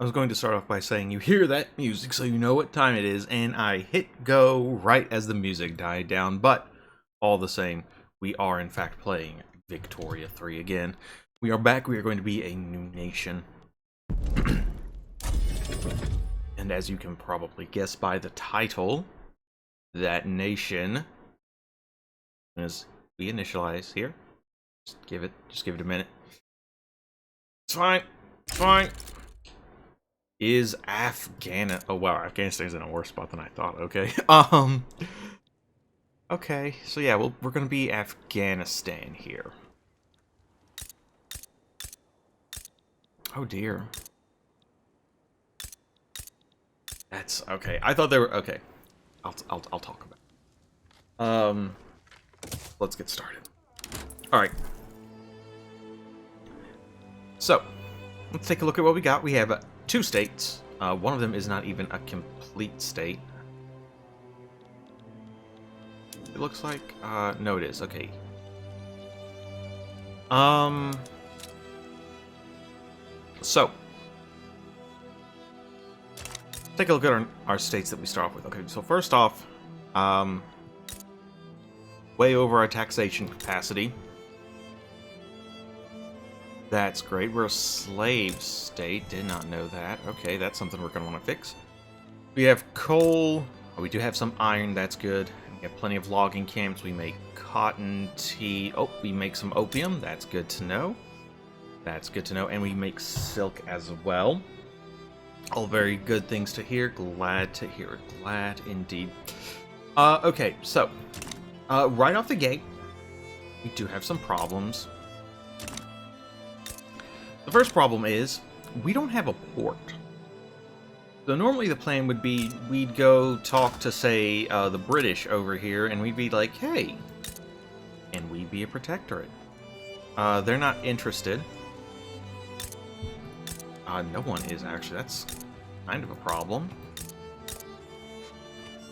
I was going to start off by saying you hear that music so you know what time it is, and I hit go right as the music died down, but all the same, we are in fact playing Victoria 3 again. We are back, we are going to be a new nation. And as you can probably guess by the title, that nation is we initialize here. Just give it a minute. It's fine. It's fine. Is Afghanistan. Oh wow, Afghanistan's in a worse spot than I thought. Okay. Okay, so yeah, we're gonna be Afghanistan here. Oh dear. That's okay. I thought they were okay. I'll talk about it. Let's get started. Alright. So, let's take a look at what we got. We have two states. One of them is not even a complete state. It looks like, no it is, okay. So, take a look at our states that we start off with. Okay, so first off, way over our taxation capacity. That's great. We're a slave state. Did not know that. Okay, that's something we're going to want to fix. We have coal. Oh, we do have some iron. That's good. We have plenty of logging camps. We make cotton, tea. Oh, we make some opium. That's good to know. That's good to know. And we make silk as well. All very good things to hear. Glad to hear it. Glad indeed. Okay, so right off the gate, we do have some problems. The first problem is we don't have a port. So normally the plan would be we'd go talk to, say, the British over here, and we'd be like, hey, and we'd be a protectorate. They're not interested. No one is, actually. That's kind of a problem.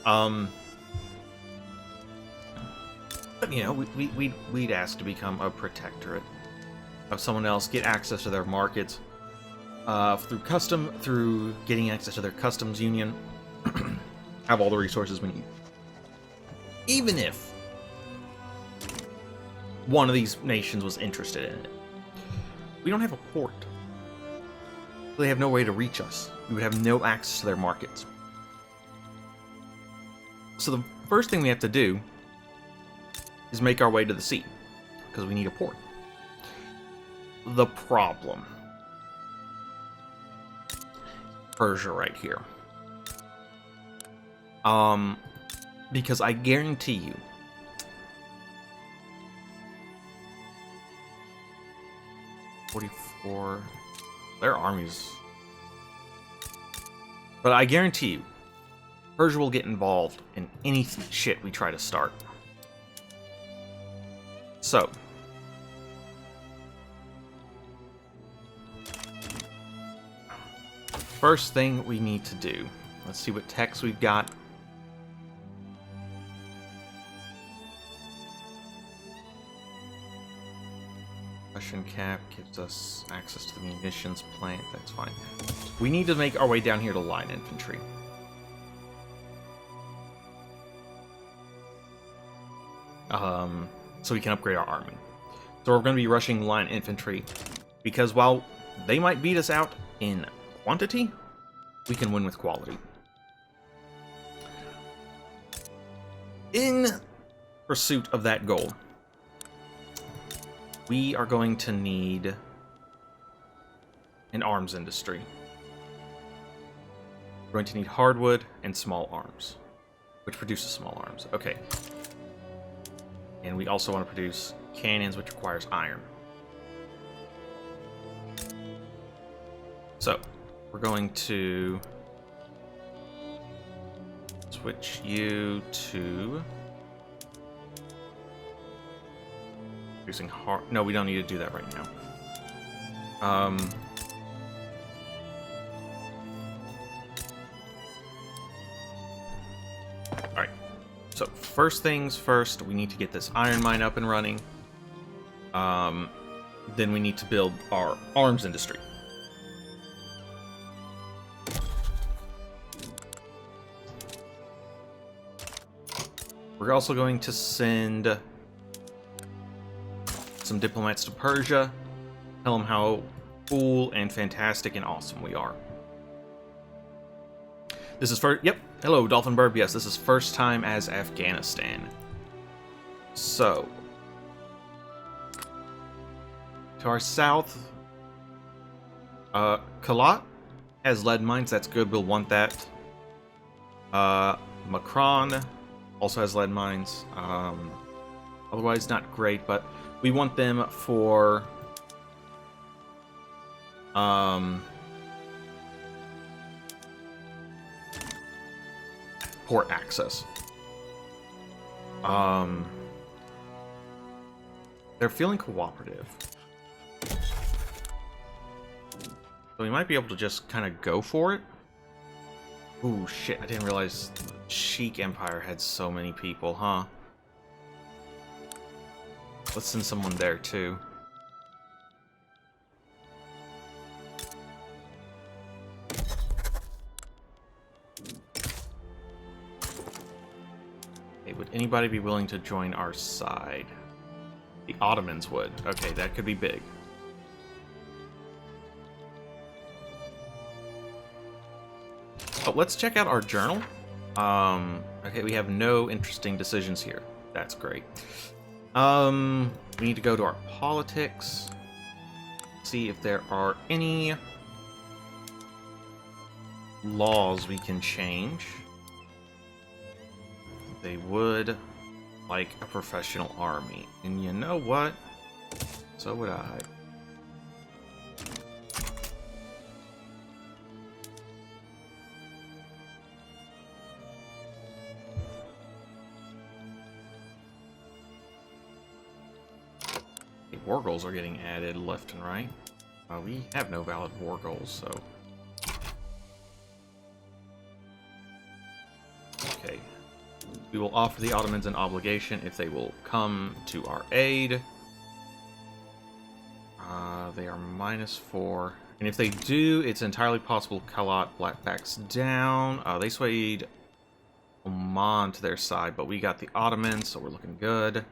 But, you know, we'd ask to become a protectorate of someone else, get access to their markets through getting access to their customs union, have all the resources we need. Even if one of these nations was interested in it, we don't have a port. They have no way to reach us. We would have no access to their markets. So the first thing we have to do is make our way to the sea, because we need a port. The problem. Persia right here. Because I guarantee you, their armies. But I guarantee you, Persia will get involved in any shit we try to start. So, first thing we need to do, let's see what techs we've got. Russian cap gives us access to the munitions plant, that's fine. We need to make our way down here to line infantry. So we can upgrade our army. So we're going to be rushing line infantry, because while they might beat us out in quantity, we can win with quality. In pursuit of that goal, we are going to need an arms industry. We're going to need hardwood and small arms, which produces small arms. Okay. And we also want to produce cannons, which requires iron. So, we're going to switch you to producing hard. No, we don't need to do that right now. Alright. So, first things first, we need to get this iron mine up and running. Then we need to build our arms industry. We're also going to send some diplomats to Persia. Tell them how cool and fantastic and awesome we are. This is first. Yep. Hello, Dolphin Burb. Yes, this is first time as Afghanistan. So, to our south, Kalat has lead mines. That's good. We'll want that. Macron also has lead mines. Otherwise, not great, but we want them for port access. They're feeling cooperative. So we might be able to just kind of go for it. Ooh, shit, I didn't realize the Sheik Empire had so many people, huh? Let's send someone there, too. Hey, would anybody be willing to join our side? The Ottomans would. Okay, that could be big. Oh, let's check out our journal. Okay, we have no interesting decisions here. That's great. We need to go to our politics. See if there are any laws we can change. They would like a professional army. And you know what? So would I. War goals are getting added left and right. We have no valid war goals, so... Okay. We will offer the Ottomans an obligation if they will come to our aid. They are -4. And if they do, it's entirely possible Kalat backs down. They swayed Oman to their side, but we got the Ottomans, so we're looking good.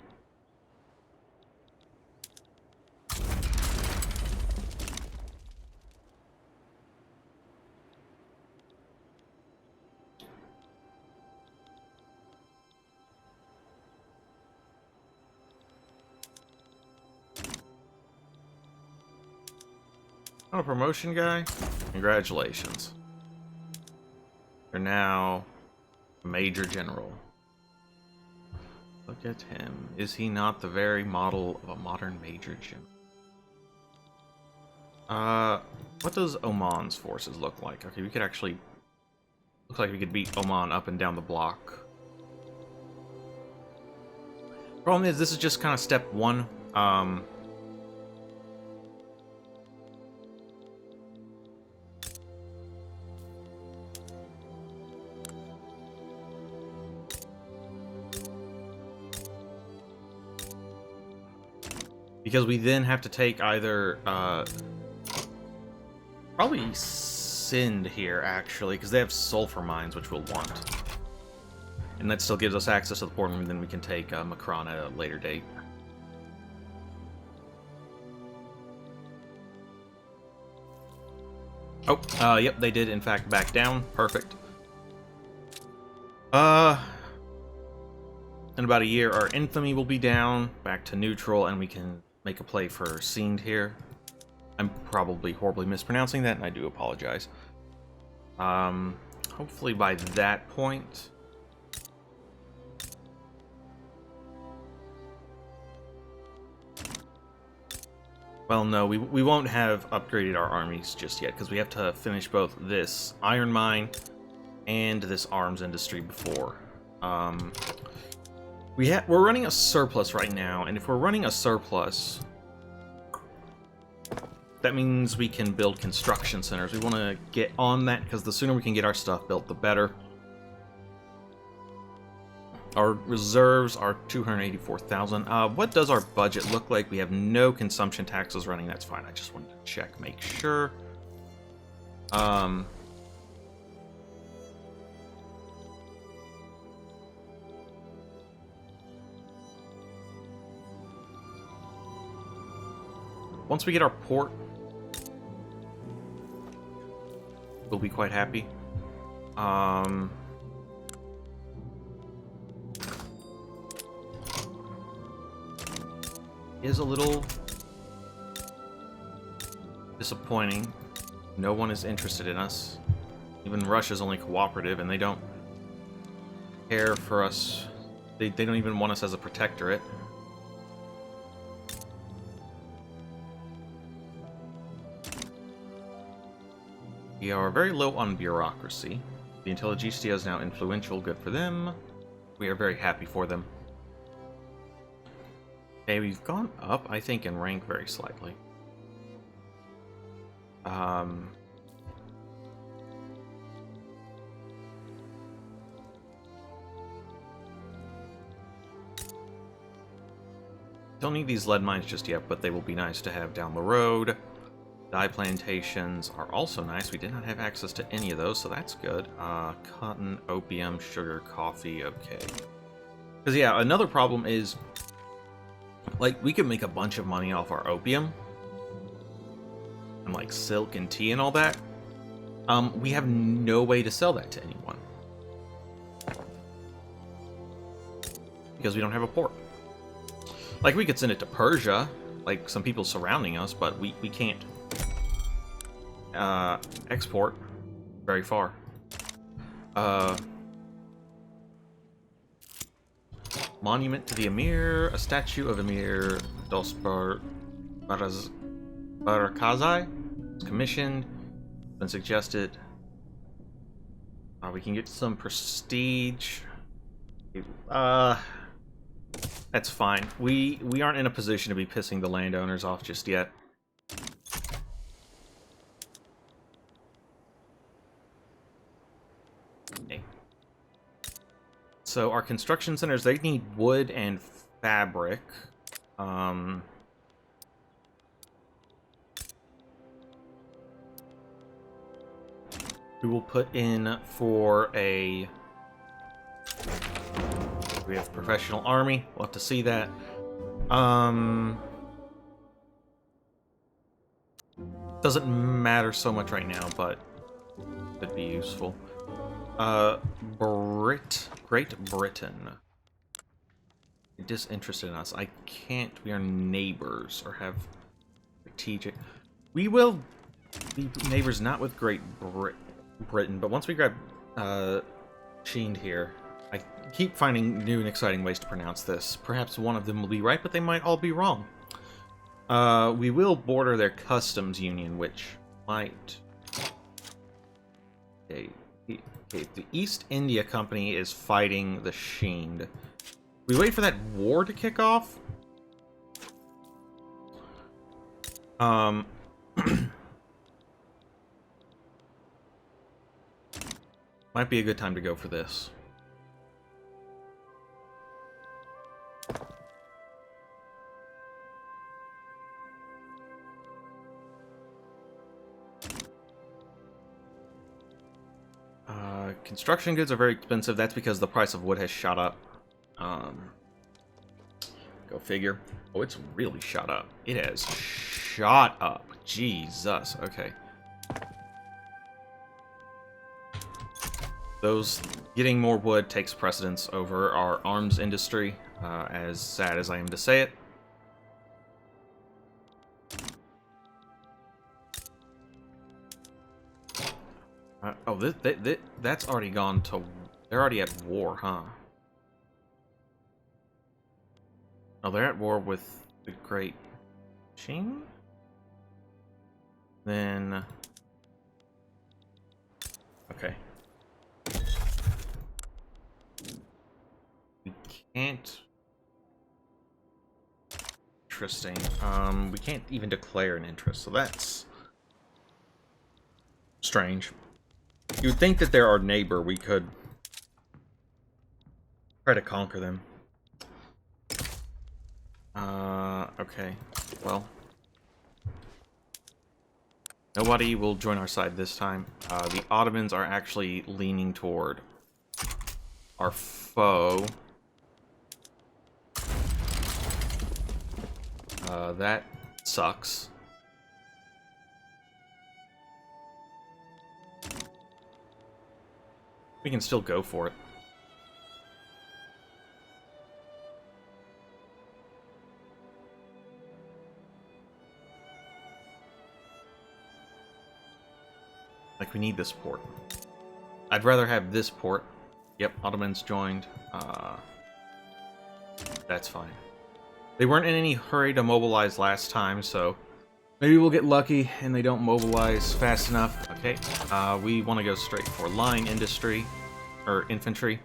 Oh, a promotion guy? Congratulations. You're now Major General. Look at him. Is he not the very model of a modern Major General? What does Oman's forces look like? Okay, we could actually... Looks like we could beat Oman up and down the block. Problem is, this is just kind of step one. Because we then have to take either, probably Sind here, actually, because they have sulfur mines, which we'll want. And that still gives us access to the port, and then we can take Macron at a later date. Oh, yep, they did, in fact, back down. Perfect. In about a year, our infamy will be down, back to neutral, and we can make a play for Sind here. I'm probably horribly mispronouncing that, and I do apologize. Hopefully by that point... Well, no, we won't have upgraded our armies just yet, because we have to finish both this iron mine and this arms industry before. We're running a surplus right now, and if we're running a surplus, that means we can build construction centers. We want to get on that, because the sooner we can get our stuff built, the better. Our reserves are 284,000. What does our budget look like? We have no consumption taxes running. That's fine. I just wanted to check, make sure. Once we get our port, we'll be quite happy. Is a little disappointing. No one is interested in us. Even Russia's only cooperative, and they don't care for us. They don't even want us as a protectorate. We are very low on bureaucracy. The Intelligentsia is now influential, good for them. We are very happy for them. Okay, we've gone up, I think, in rank very slightly. Don't need these lead mines just yet, but they will be nice to have down the road. Dye plantations are also nice. We did not have access to any of those, so that's good. Cotton, opium, sugar, coffee, okay. Because, yeah, another problem is, like, we could make a bunch of money off our opium. And, like, silk and tea and all that. We have no way to sell that to anyone. Because we don't have a port. Like, we could send it to Persia, like some people surrounding us, but we can't export very far. Monument to the Emir, a statue of Emir Barakazai was commissioned, been suggested. We can get some prestige. That's fine. We aren't in a position to be pissing the landowners off just yet. Okay. So our construction centers, they need wood and fabric. We will put in for a... We have professional army. We'll have to see that. Doesn't matter so much right now, but could be useful. Great Britain. Disinterested in us. I can't. We are neighbors or have strategic. We will be neighbors not with Great Britain, but once we grab Sheen here. I keep finding new and exciting ways to pronounce this. Perhaps one of them will be right, but they might all be wrong. We will border their customs union, which might... Okay, the East India Company is fighting the Sheen. We wait for that war to kick off? Might be a good time to go for this. Construction goods are very expensive. That's because the price of wood has shot up. Go figure. Oh, it's really shot up. It has shot up. Jesus. Okay. Getting more wood takes precedence over our arms industry, as sad as I am to say it. Oh, that's already gone to... They're already at war, huh? Oh, they're at war with the Great Sheen? Then... Okay. We can't... Interesting. We can't even declare an interest, so that's... strange. You would think that they're our neighbor, we could try to conquer them. Okay. Well. Nobody will join our side this time. The Ottomans are actually leaning toward our foe. That sucks. We can still go for it. Like, we need this port. I'd rather have this port. Yep, Ottomans joined. That's fine. They weren't in any hurry to mobilize last time, so maybe we'll get lucky and they don't mobilize fast enough. Okay, we want to go straight for line industry, or infantry.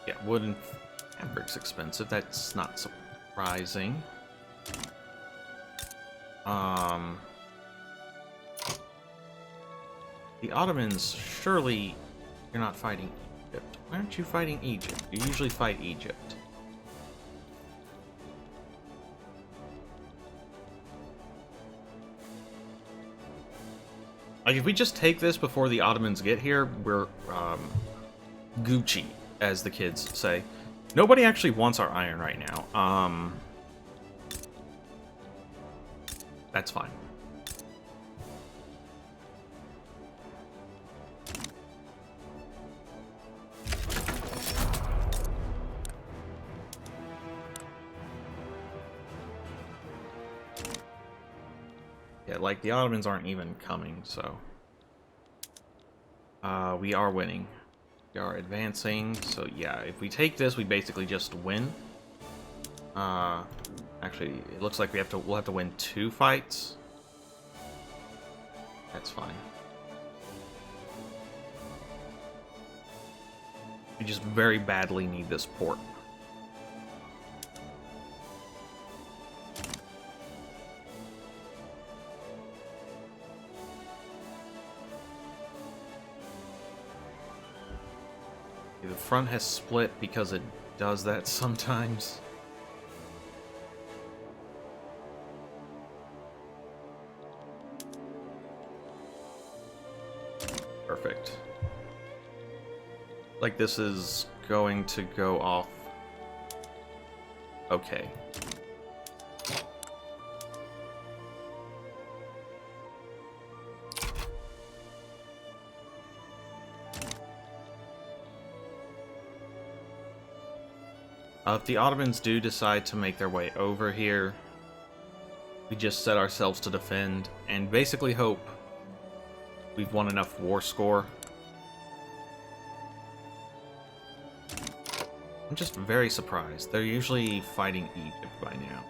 Yeah, wood and fabric's expensive. That's not surprising. The Ottomans, surely you're not fighting Egypt. Why aren't you fighting Egypt? You usually fight Egypt. Like, if we just take this before the Ottomans get here, we're, Gucci, as the kids say. Nobody actually wants our iron right now. That's fine. Yeah, like, the Ottomans aren't even coming, so... we are winning. We are advancing, so yeah, if we take this, we basically just win. Actually, it looks like we'll have to win 2 fights. That's fine. We just very badly need this port. The front has split because it does that sometimes. Perfect. Like, this is going to go off. Okay. If the Ottomans do decide to make their way over here, we just set ourselves to defend and basically hope we've won enough war score. I'm just very surprised. They're usually fighting Egypt by now.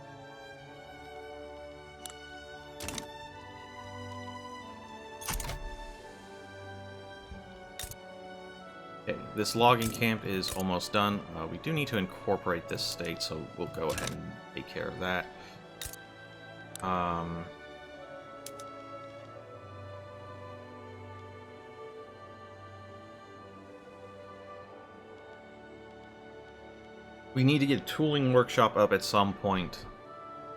Okay, this logging camp is almost done. We do need to incorporate this state, so we'll go ahead and take care of that. We need to get a tooling workshop up at some point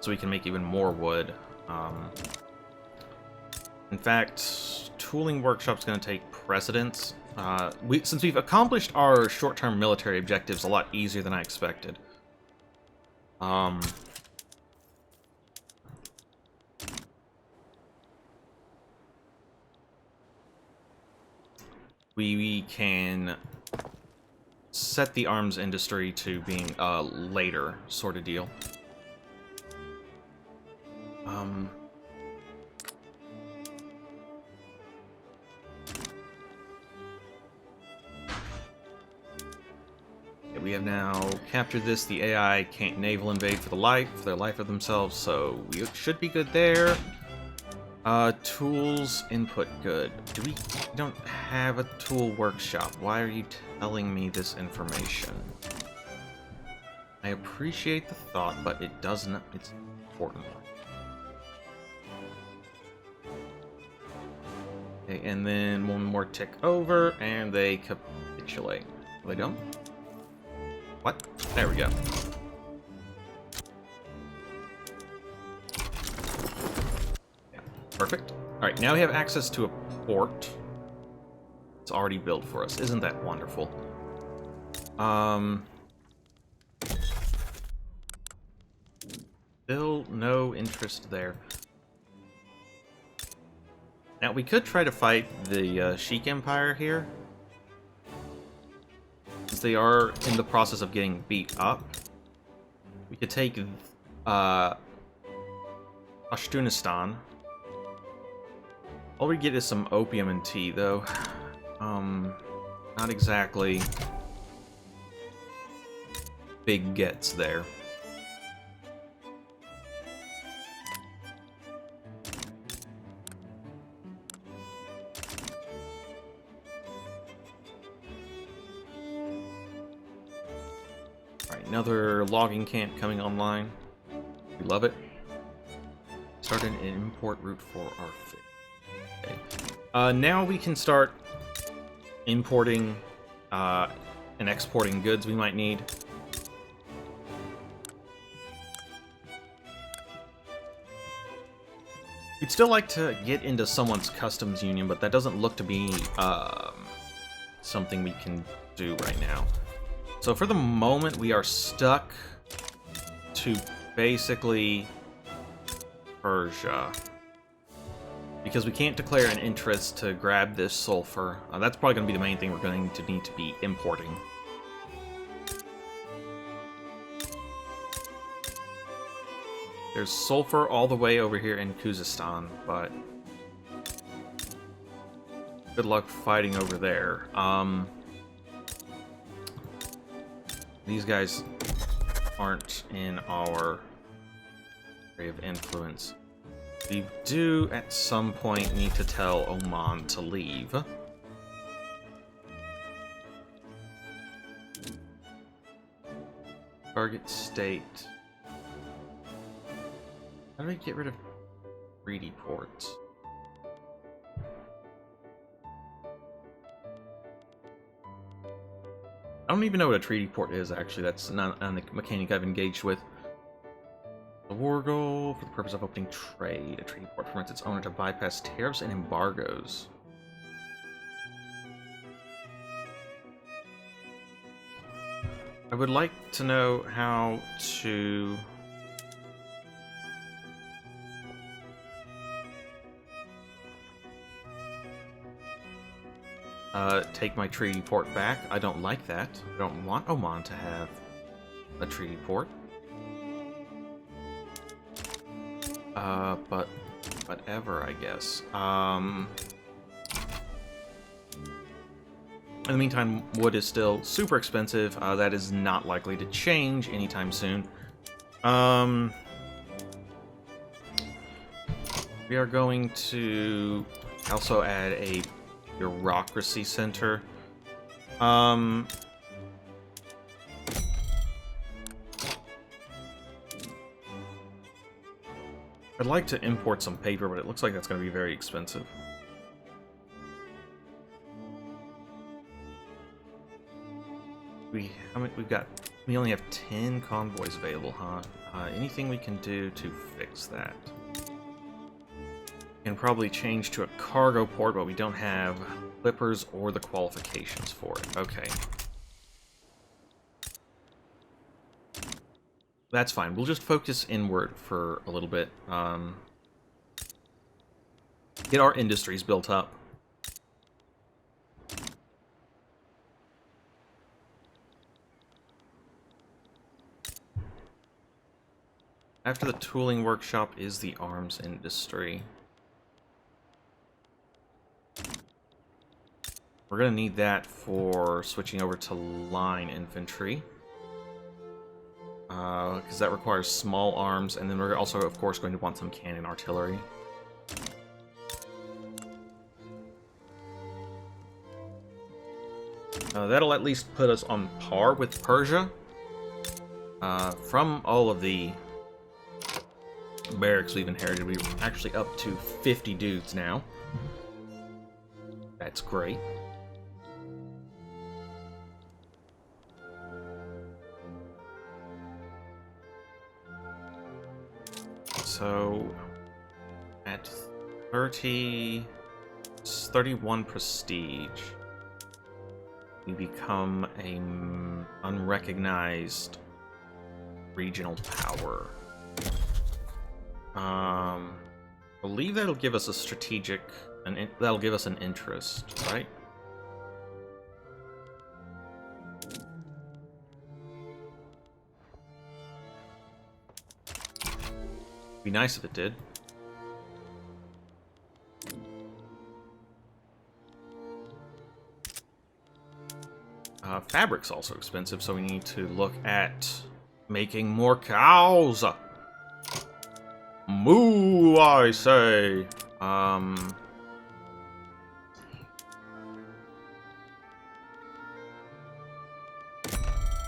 so we can make even more wood. In fact, tooling workshop's going to take precedence. Since we've accomplished our short-term military objectives a lot easier than I expected. We can set the arms industry to being a later sort of deal. We have now captured this. The AI can't naval invade for their life of themselves, so we should be good there. Tools input good. We don't have a tool workshop. Why are you telling me this information? I appreciate the thought, but it doesn't. It's important. Okay, and then one more tick over, and they capitulate. They don't. What? There we go. Yeah, perfect. Alright, now we have access to a port. It's already built for us. Isn't that wonderful? Still no interest there. Now, we could try to fight the Sheik Empire here, since they are in the process of getting beat up. We could take Pashtunistan. All we get is some opium and tea, though. Not exactly big gets there. Alright, another logging camp coming online. We love it. Start an import route for our fish. Okay. Now we can start importing and exporting goods we might need. We'd still like to get into someone's customs union, but that doesn't look to be something we can do right now. So for the moment, we are stuck to basically Persia, because we can't declare an interest to grab this sulfur. That's probably going to be the main thing we're going to need to be importing. There's sulfur all the way over here in Khuzestan, but good luck fighting over there. These guys aren't in our area of influence. We do, at some point, need to tell Oman to leave. Target state. How do we get rid of greedy ports? I don't even know what a treaty port is, actually. That's not a mechanic I've engaged with. The war goal, for the purpose of opening trade. A treaty port permits its owner to bypass tariffs and embargoes. I would like to know how to... take my treaty port back. I don't like that. I don't want Oman to have a treaty port. But whatever, I guess. In the meantime, wood is still super expensive. That is not likely to change anytime soon. We are going to also add a bureaucracy center. I'd like to import some paper, but it looks like that's going to be very expensive. We only have 10 convoys available, huh? Anything we can do to fix that? Can probably change to a cargo port, but we don't have clippers or the qualifications for it. Okay. That's fine. We'll just focus inward for a little bit. Get our industries built up. After the tooling workshop is the arms industry. We're going to need that for switching over to line infantry. Because that requires small arms, and then we're also, of course, going to want some cannon artillery. That'll at least put us on par with Persia. From all of the barracks we've inherited, we're actually up to 50 dudes now. That's great. so at 31 prestige, we become a unrecognized regional power. I believe that'll give us a strategic, that'll give us an interest, right? Be nice if it did. Fabric's also expensive, so we need to look at making more cows. Moo, I say.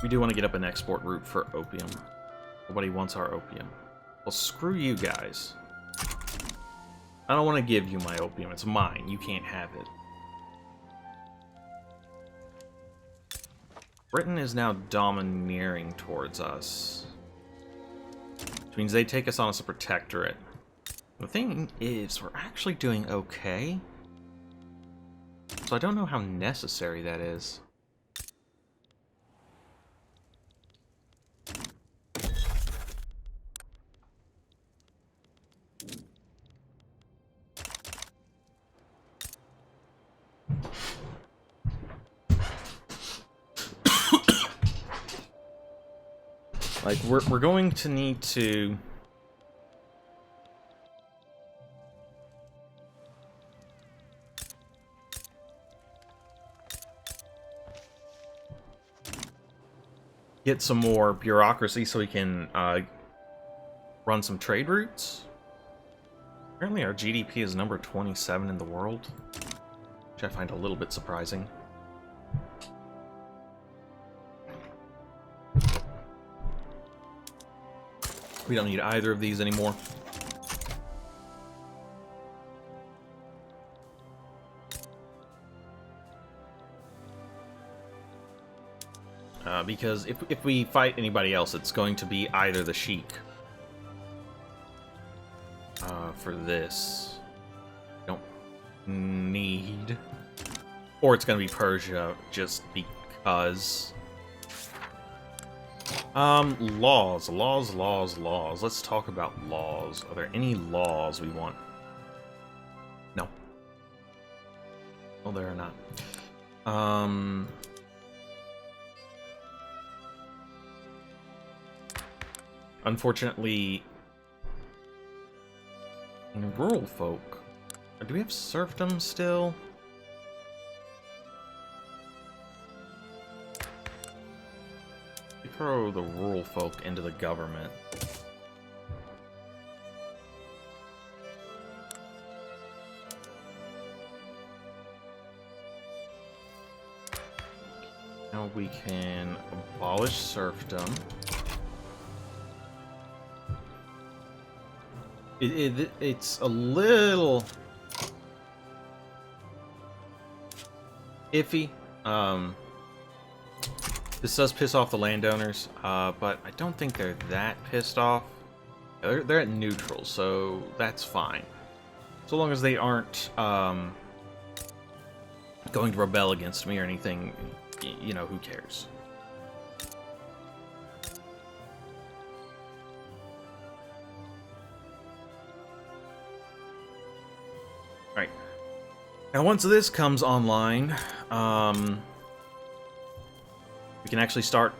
We do want to get up an export route for opium. Nobody wants our opium. Well, screw you guys. I don't want to give you my opium. It's mine. You can't have it. Britain is now domineering towards us. Which means they take us on as a protectorate. The thing is, we're actually doing okay. So I don't know how necessary that is. Like, we're going to need to... get some more bureaucracy so we can run some trade routes. Apparently our GDP is number 27 in the world, which I find a little bit surprising. We don't need either of these anymore. Because if we fight anybody else, it's going to be either the Sheik. For this. Don't need. Or it's going to be Persia, just because. Laws. Let's talk about laws. Are there any laws we want? No. Well, there are not. Unfortunately, in rural folk, do we have serfdom still? We throw the rural folk into the government. Now we can abolish serfdom. It's a little iffy. This does piss off the landowners, but I don't think they're that pissed off. They're at neutral, so that's fine. So long as they aren't going to rebel against me or anything, you know, who cares? Right. Now, once this comes online, we can actually start...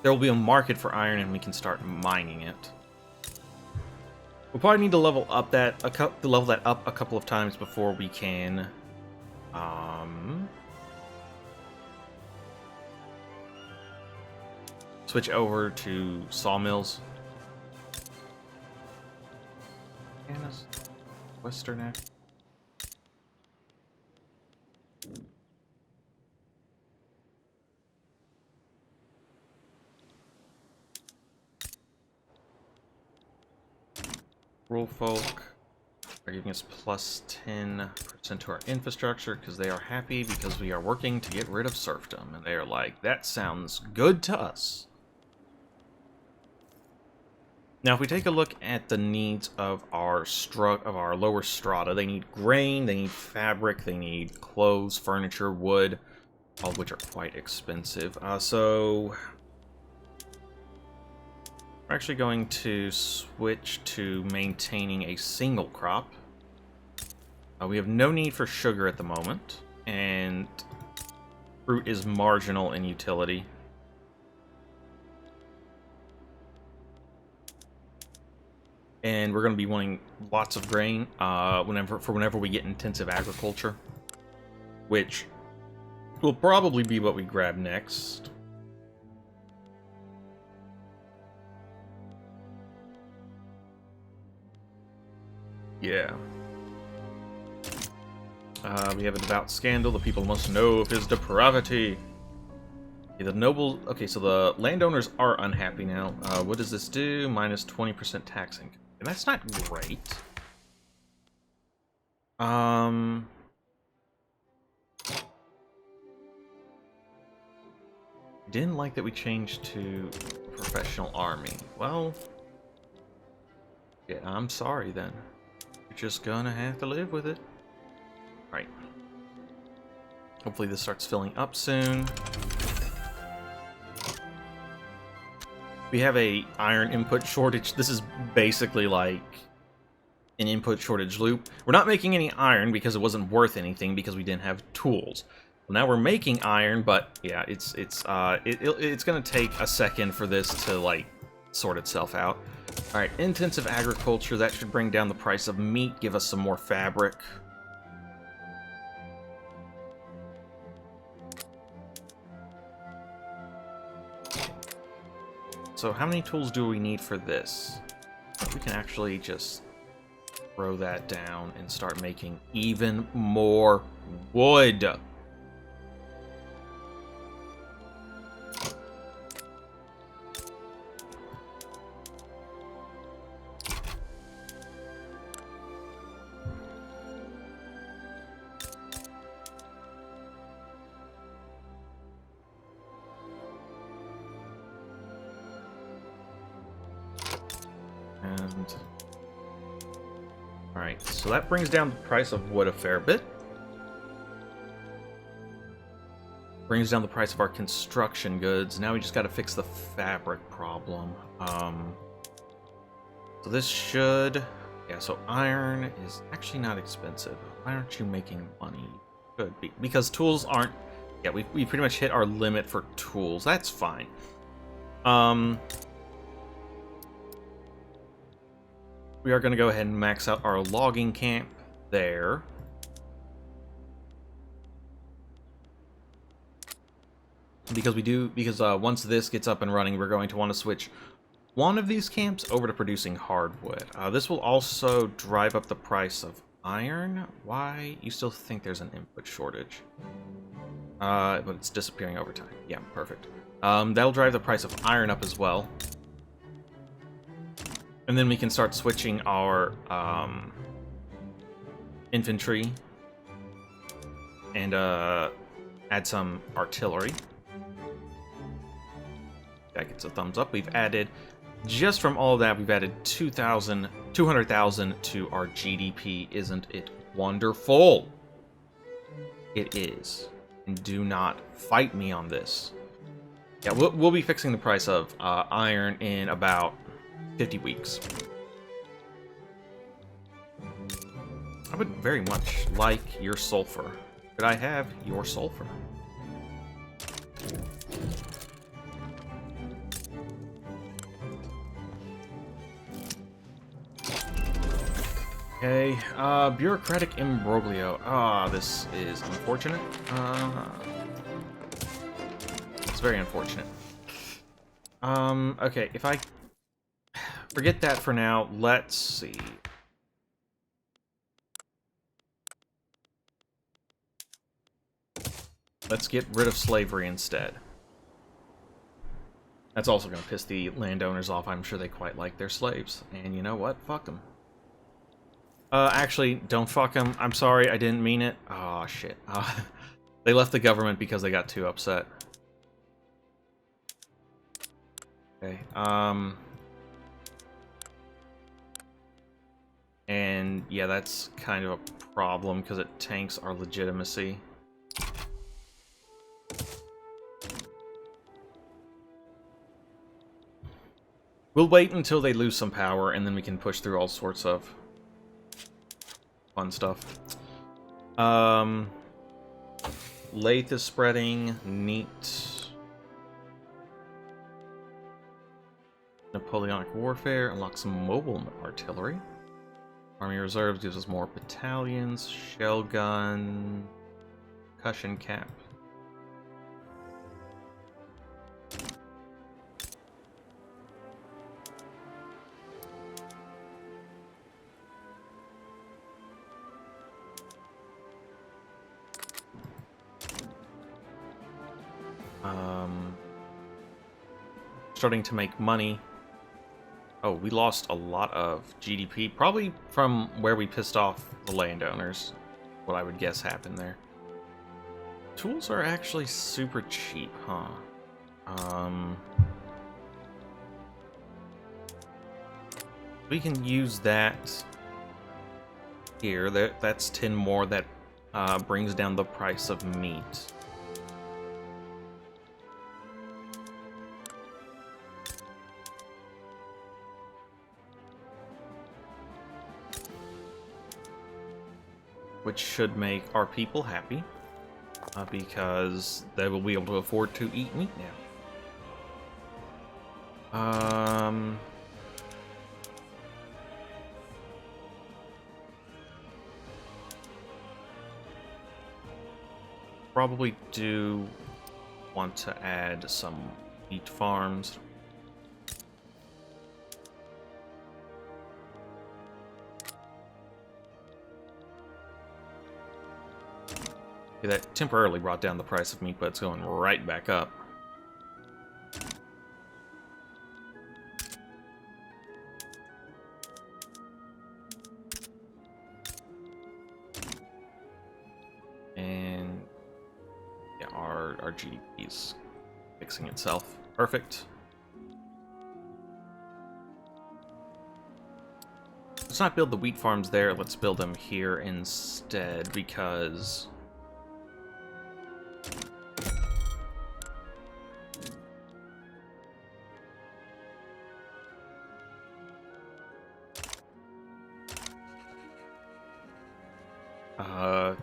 There will be a market for iron, and we can start mining it. We'll probably need to level up that a couple of times before we can switch over to sawmills. Western Act. Rural folk are giving us plus 10% to our infrastructure because they are happy because we are working to get rid of serfdom. And they are like, that sounds good to us. Now, if we take a look at the needs of our lower strata, they need grain, they need fabric, they need clothes, furniture, wood, all of which are quite expensive. So we're actually going to switch to maintaining a single crop. We have no need for sugar at the moment, and fruit is marginal in utility. And we're going to be wanting lots of grain whenever we get intensive agriculture, which will probably be what we grab next. Yeah. We have a devout scandal. The people must know of his depravity. Okay, the nobles... Okay, so the landowners are unhappy now. What does this do? Minus 20% taxing. And that's not great. Didn't like that we changed to a professional army. Well... Yeah, I'm sorry then. You're just gonna have to live with it. Right. Hopefully this starts filling up soon. We have a iron input shortage. This is basically like an input shortage loop. We're not making any iron because it wasn't worth anything because we didn't have tools. Well, now we're making iron, but yeah, it's gonna take a second for this to like sort itself out. All right, intensive agriculture, that should bring down the price of meat, give us some more fabric. So how many tools do we need for this? We can actually just throw that down and start making even more wood. And alright, so that brings down the price of wood a fair bit. Brings down the price of our construction goods. Now we just gotta fix the fabric problem. So this should... Yeah, so iron is actually not expensive. Why aren't you making money? Could be. Because tools aren't... Yeah, we pretty much hit our limit for tools. That's fine. We are going to go ahead and max out our logging camp there. Because once this gets up and running, we're going to want to switch one of these camps over to producing hardwood. This will also drive up the price of iron. Why? You still think there's an input shortage. But it's disappearing over time. Yeah, perfect. That'll drive the price of iron up as well. And then we can start switching our infantry and add some artillery. That gets a thumbs up. We've added, just from all of that, we've added 200,000 to our GDP. Isn't it wonderful? It is. And do not fight me on this. Yeah, we'll be fixing the price of iron in about 50 weeks. I would very much like your sulfur. Could I have your sulfur? Okay, bureaucratic imbroglio. This is unfortunate. It's very unfortunate. Okay, if I forget that for now, let's see. Let's get rid of slavery instead. That's also going to piss the landowners off. I'm sure they quite like their slaves. And you know what? Fuck them. Actually, don't fuck them. I'm sorry, I didn't mean it. Oh, shit. They left the government because they got too upset. Okay, And yeah, that's kind of a problem because it tanks our legitimacy. We'll wait until they lose some power, and then we can push through all sorts of fun stuff. Lathe is spreading. Neat. Napoleonic Warfare. Unlock some mobile artillery. Army Reserves gives us more battalions. Shell gun. Cushion cap. Starting to make money. Oh, we lost a lot of GDP, probably from where we pissed off the landowners. What I would guess happened there. Tools are actually super cheap, huh? We can use that here. That's 10 more. That brings down the price of meat. Which should make our people happy, because they will be able to afford to eat meat now. Probably do want to add some wheat farms. Yeah, that temporarily brought down the price of meat, but it's going right back up. And yeah, our GDP is fixing itself. Perfect. Let's not build the wheat farms there. Let's build them here instead, because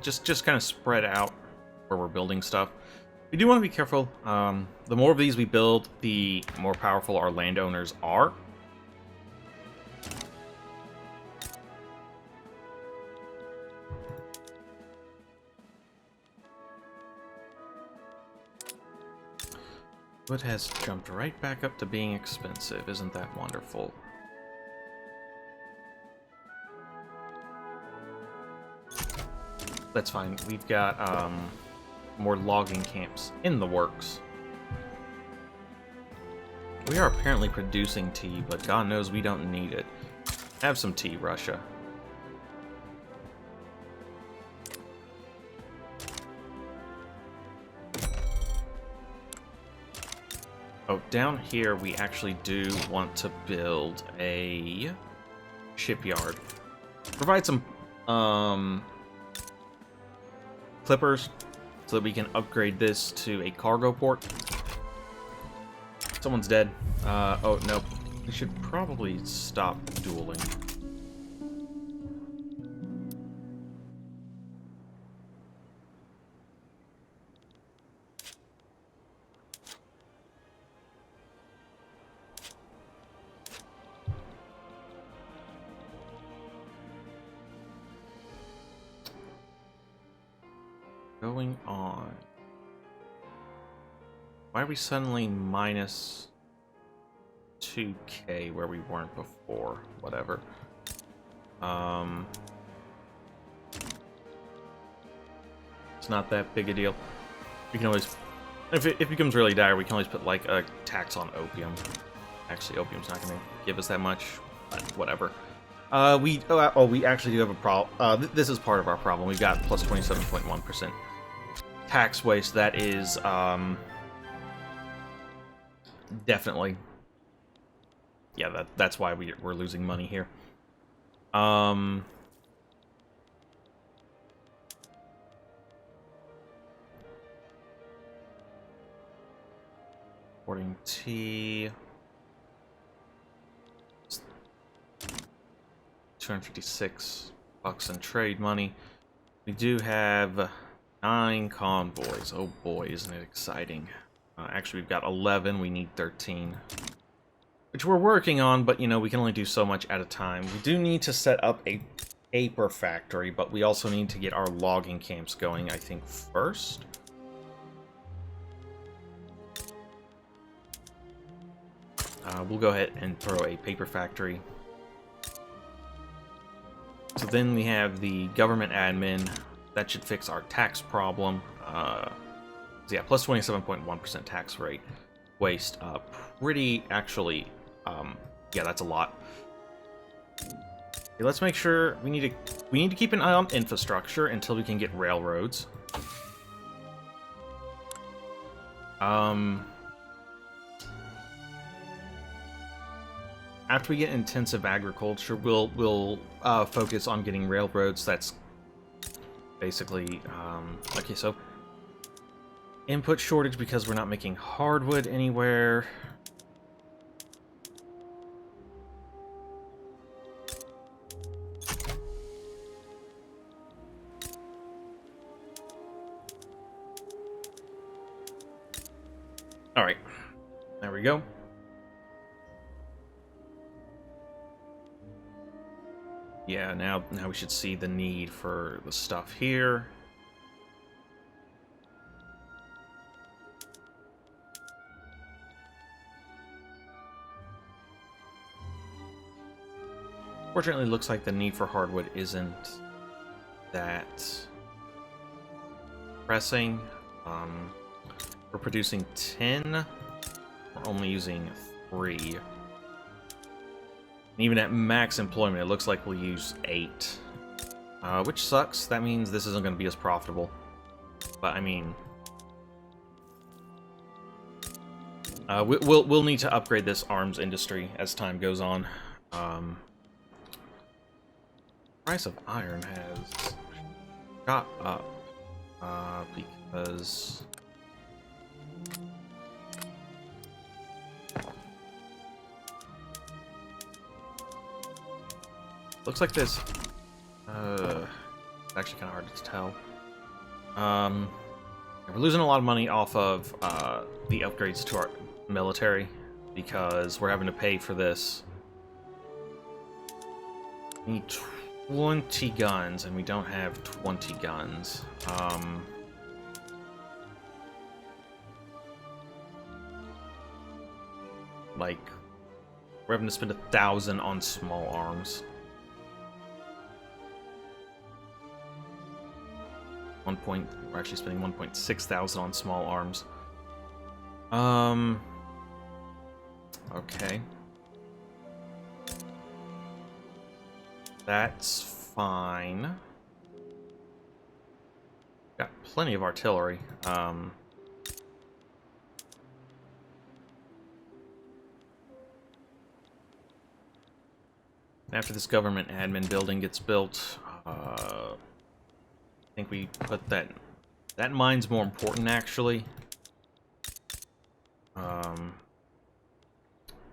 just kind of spread out where we're building stuff. We do want to be careful. The more of these we build, the more powerful our landowners are. Wood has jumped right back up to being expensive. Isn't that wonderful? That's fine. We've got more logging camps in the works. We are apparently producing tea, but God knows we don't need it. Have some tea, Russia. Oh, down here we actually do want to build a shipyard. Provide some clippers so that we can upgrade this to a cargo port. Someone's dead. Oh, no. We should probably stop dueling. Going on. Why are we suddenly minus 2k where we weren't before? Whatever. It's not that big a deal. We can always, if it becomes really dire, we can always put like a tax on opium. Actually, opium's not going to give us that much, but whatever. We actually do have a problem. This is part of our problem. We've got plus 27.1% tax waste. That is definitely, yeah. That's why we're losing money here. Um... Importing tea. 256 bucks in trade money. We do have 9 convoys. Oh boy, isn't it exciting. Actually, we've got 11. We need 13. Which we're working on, but, you know, we can only do so much at a time. We do need to set up a paper factory, but we also need to get our logging camps going, I think, first. We'll go ahead and throw a paper factory. So then we have the government admin. That should fix our tax problem. So yeah, plus 27.1% tax rate. Waste. Pretty, actually, yeah, that's a lot. Okay, let's make sure we need to keep an eye on infrastructure until we can get railroads. After we get intensive agriculture, we'll focus on getting railroads. That's basically okay. So input shortage because we're not making hardwood anywhere. All right, there we go. Yeah, now we should see the need for the stuff here. Fortunately, it looks like the need for hardwood isn't that pressing. We're producing 10. We're only using 3. And even at max employment, it looks like we'll use 8. Which sucks. That means this isn't going to be as profitable. But, I mean... we'll need to upgrade this arms industry as time goes on. Price of iron has shot up. Because... looks like this. It's actually kind of hard to tell. We're losing a lot of money off of the upgrades to our military because we're having to pay for this. We need 20 guns, and we don't have 20 guns. Like, we're having to spend 1,000 on small arms. We're actually spending 1.6 thousand on small arms. Okay. That's fine. Got plenty of artillery. After this government admin building gets built, I think we put that mine's more important, actually.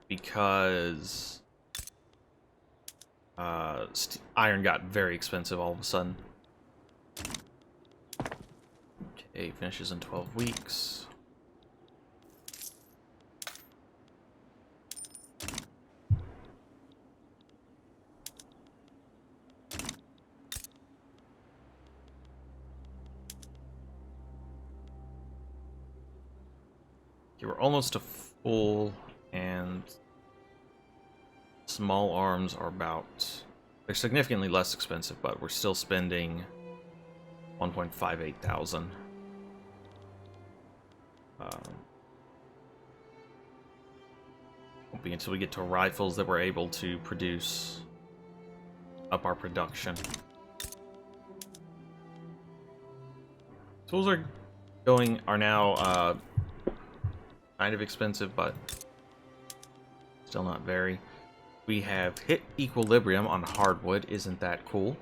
Because iron got very expensive all of a sudden. Okay, finishes in 12 weeks. Okay, we're almost to full, and small arms are about... they're significantly less expensive, but we're still spending 1.58 thousand. Won't be until we get to rifles that we're able to produce up our production. Tools are now kind of expensive, but still not very. We have hit equilibrium on hardwood. Isn't that cool?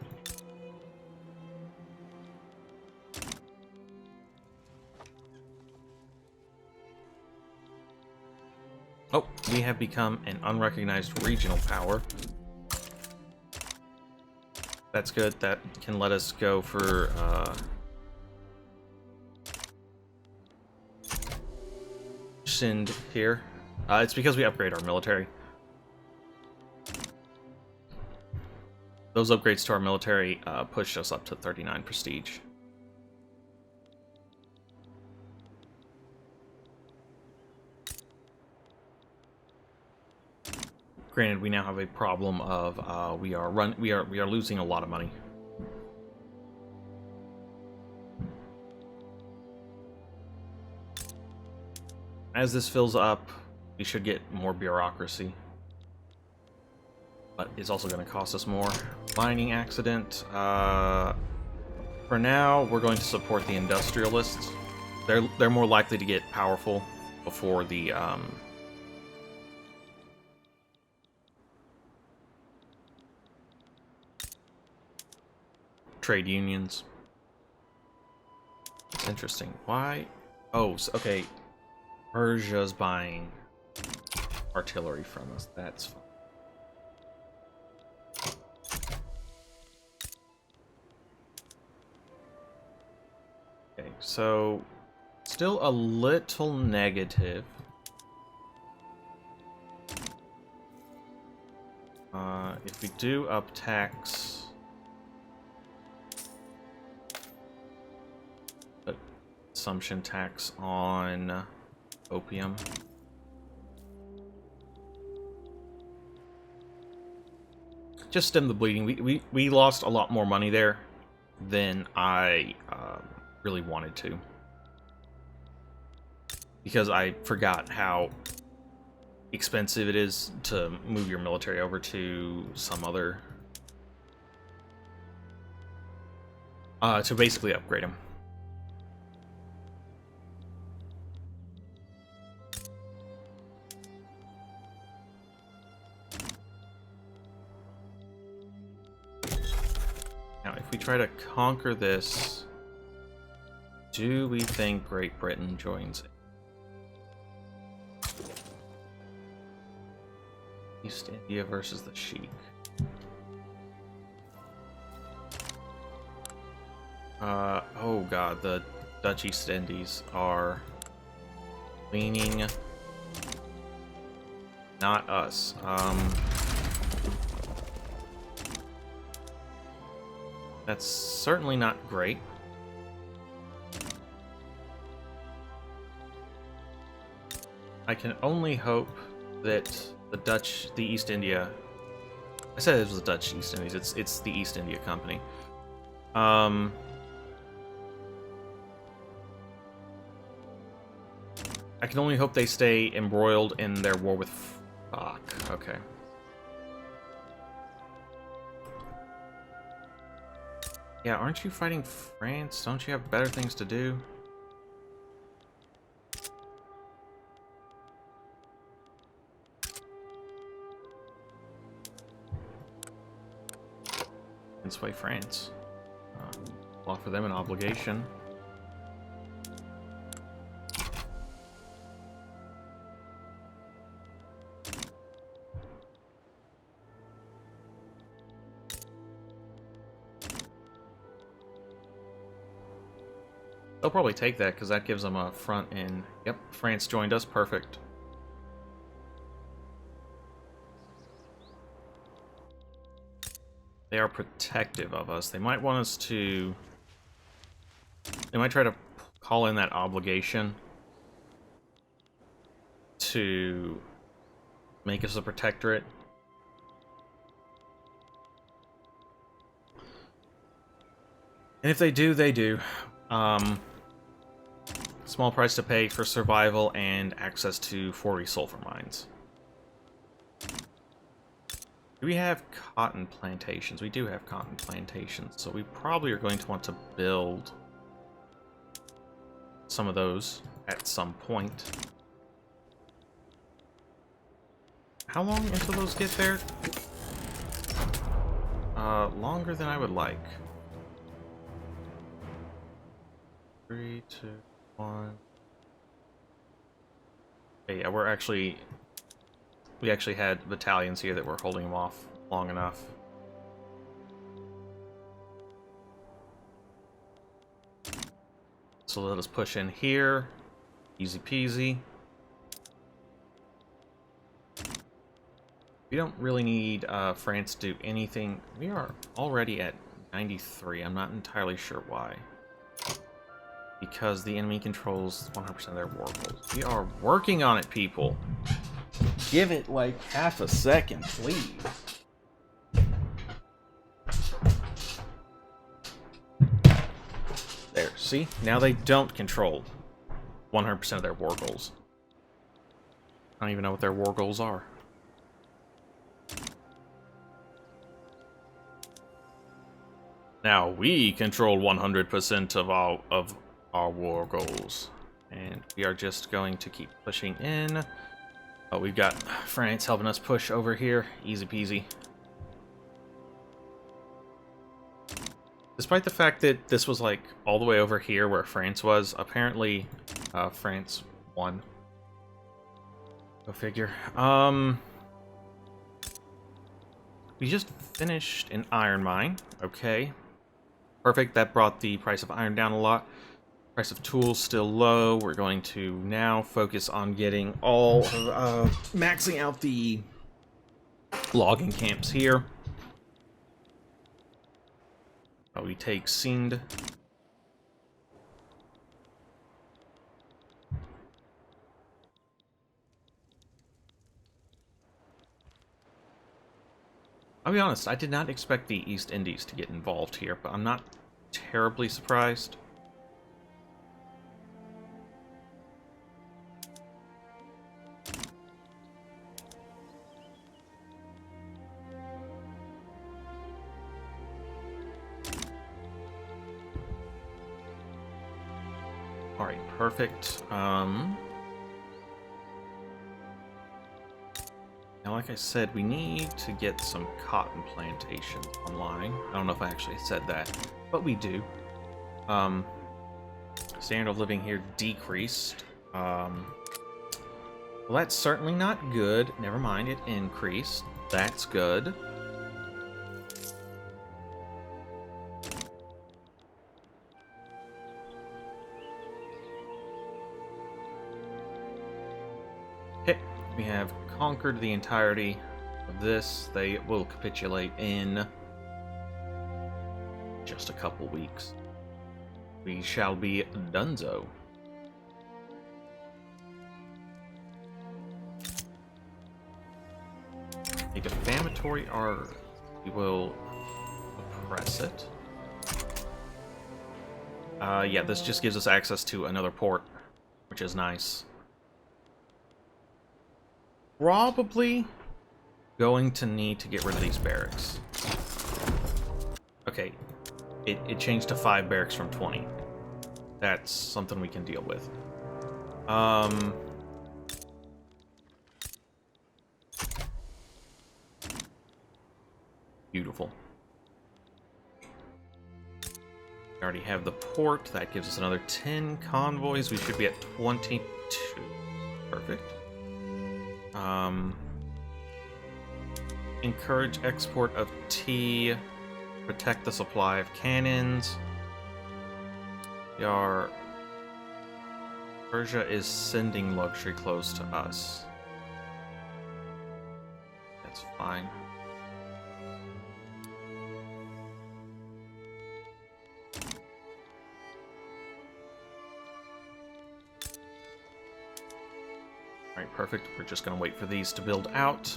Oh, we have become an unrecognized regional power. That's good. That can let us go for Sind here. It's because we upgrade our military. Those upgrades to our military pushed us up to 39 prestige. Granted, we now have a problem of we are losing a lot of money. As this fills up, we should get more bureaucracy. But it's also going to cost us more. Mining accident. For now, we're going to support the industrialists. They're more likely to get powerful before the trade unions. It's interesting. Why? Oh, okay. Persia's buying artillery from us. That's fine. Okay, so still a little negative. If we do up tax, consumption tax on opium. Just stem the bleeding. We lost a lot more money there than I really wanted to. Because I forgot how expensive it is to move your military over to some other... to basically upgrade them. Now, if we try to conquer this, do we think Great Britain joins it? East India versus the Sheik. Oh god, the Dutch East Indies are leaning... Not us. That's certainly not great. I can only hope that the East India... I said it was the Dutch East Indies, it's the East India Company. I can only hope they stay embroiled in their war with... Fuck, okay. Yeah, aren't you fighting France? Don't you have better things to do? And sway France. We'll offer them an obligation. They'll probably take that because that gives them a front in. Yep, France joined us. Perfect. They are protective of us. They might want us to... They might try to call in that obligation to make us a protectorate. And if they do, they do. Small price to pay for survival and access to 40 sulfur mines. Do we have cotton plantations? We do have cotton plantations, so we probably are going to want to build some of those at some point. How long until those get there? Longer than I would like. 3, 2, 1. Okay, yeah, we actually had battalions here that were holding them off long enough. So let us push in here. Easy peasy. We don't really need France to do anything. We are already at 93. I'm not entirely sure why. Because the enemy controls 100% of their war goals. We are working on it, people. Give it like half a second, please. There, see? Now they don't control 100% of their war goals. I don't even know what their war goals are. Now we control 100% of our war goals. And we are just going to keep pushing in. Oh, we've got France helping us push over here. Easy peasy. Despite the fact that this was like all the way over here where France was, apparently France won. Go figure. We just finished an iron mine. Okay. Perfect. That brought the price of iron down a lot. Price of tools still low. We're going to now focus on getting all maxing out the logging camps here. We take Sind. I'll be honest, I did not expect the East Indies to get involved here, but I'm not terribly surprised. Alright, perfect. Now, like I said, we need to get some cotton plantations online. I don't know if I actually said that, but we do. Standard of living here decreased. Well, that's certainly not good. Never mind, it increased. That's good. Okay, we have conquered the entirety of this. They will capitulate in just a couple weeks. We shall be donezo. A defamatory order. We will oppress it. Yeah, this just gives us access to another port, which is nice. Probably going to need to get rid of these barracks. Okay, it changed to 5 barracks from 20. That's something we can deal with. Beautiful. We already have the port. That gives us another 10 convoys. We should be at 22. Perfect. Encourage export of tea. Protect the supply of cannons. Persia is sending luxury clothes to us. That's fine. Alright, perfect. We're just going to wait for these to build out.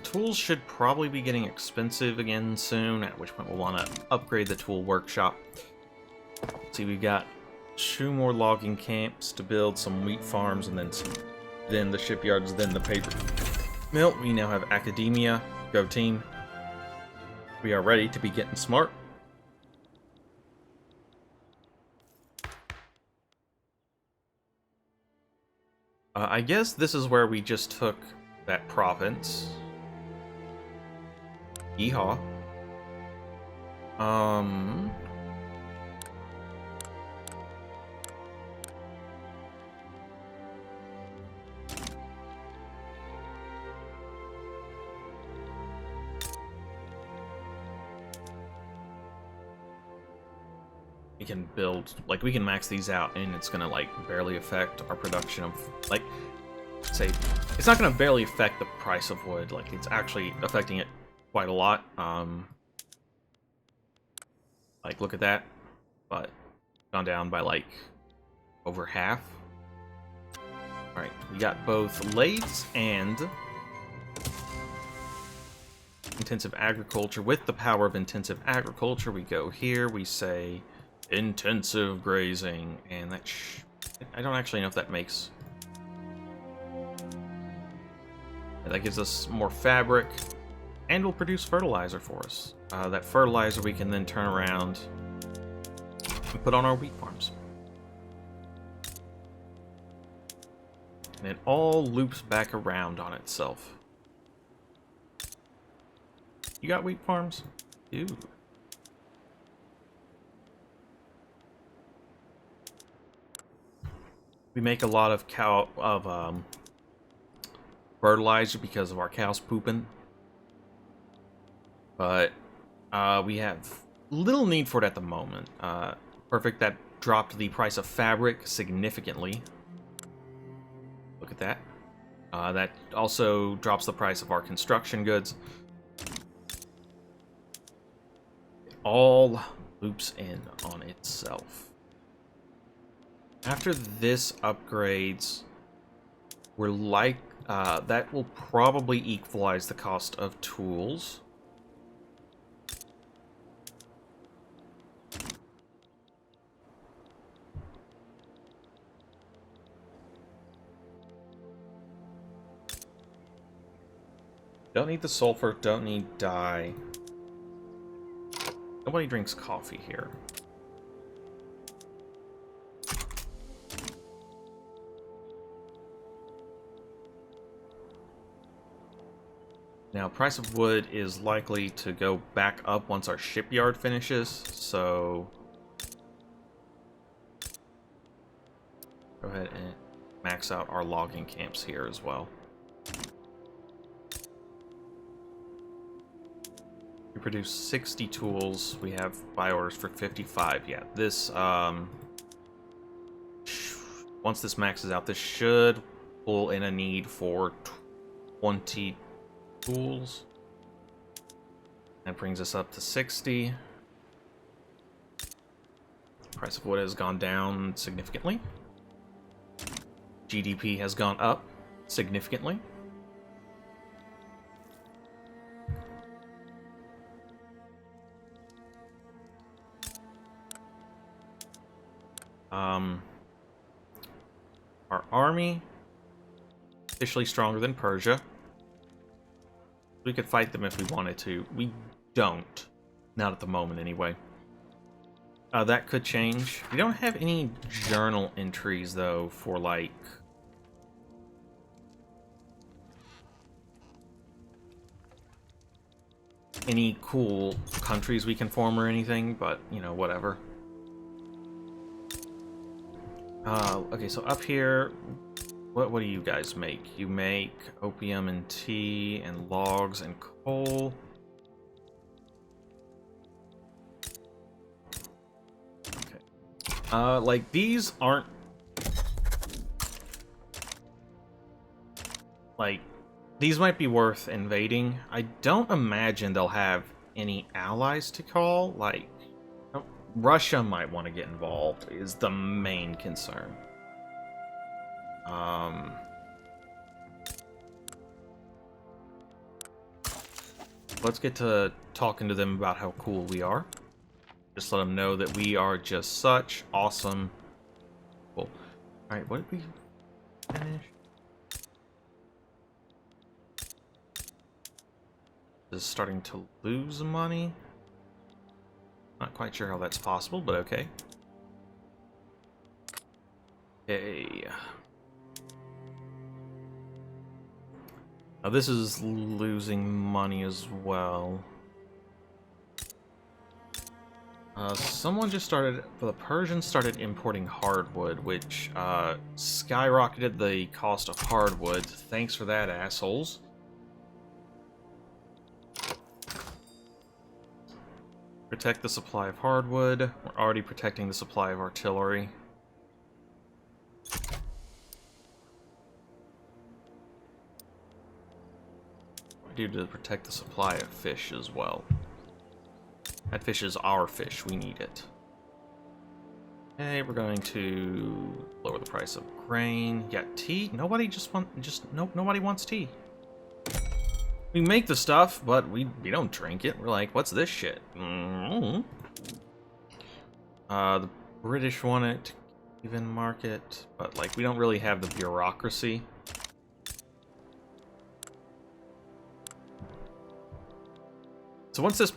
Tools should probably be getting expensive again soon, at which point we'll want to upgrade the tool workshop. Let's see, we've got 2 more logging camps to build, some wheat farms, and then the shipyards, then the paper mill. We now have academia. Go team. We are ready to be getting smart. I guess this is where we just took that province. Yeehaw. We can build, like, we can max these out and it's gonna, like, barely affect our production of, like, say, it's not gonna barely affect the price of wood, like, it's actually affecting it quite a lot. Like, look at that, but gone down by, like, over half. Alright, we got both lathes and intensive agriculture. With the power of intensive agriculture, we go here, we say intensive grazing, and that I don't actually know if that makes... That gives us more fabric, and will produce fertilizer for us. That fertilizer we can then turn around and put on our wheat farms. And it all loops back around on itself. You got wheat farms? Dude. We make a lot of fertilizer because of our cows pooping. But we have little need for it at the moment. Perfect, that dropped the price of fabric significantly. Look at that. That also drops the price of our construction goods. It all loops in on itself. After this upgrades, we're like, that will probably equalize the cost of tools. Don't need the sulfur, don't need dye. Nobody drinks coffee here. Now, price of wood is likely to go back up once our shipyard finishes, so go ahead and max out our logging camps here as well. We produce 60 tools. We have buy orders for 55. Yeah, this, once this maxes out, this should pull in a need for 20 tools. That brings us up to 60. Price of wood has gone down significantly. GDP has gone up significantly. Our army, officially stronger than Persia. We could fight them if we wanted to. We don't. Not at the moment, anyway. That could change. We don't have any journal entries, though, for, like... any cool countries we can form or anything, but, you know, whatever. Okay, so up here, what do you guys make? You make opium and tea and logs and coal. Okay. Like, these aren't... like, these might be worth invading. I don't imagine they'll have any allies to call, like... Russia might want to get involved, is the main concern. Let's get to talking to them about how cool we are. Just let them know that we are just such awesome. Cool. Alright, what did we finish? This is starting to lose money. Not quite sure how that's possible, but okay. Okay. Now this is losing money as well. Someone just started, the Persians started importing hardwood, which skyrocketed the cost of hardwood. Thanks for that, assholes. Protect the supply of hardwood. We're already protecting the supply of artillery. We do to protect the supply of fish as well. That fish is our fish. We need it. Okay, we're going to lower the price of grain. Yeah, tea. Nobody nobody wants tea. We make the stuff, but we don't drink it. We're like, what's this shit? Mm-hmm. The British want it, even market, but like we don't really have the bureaucracy. So once this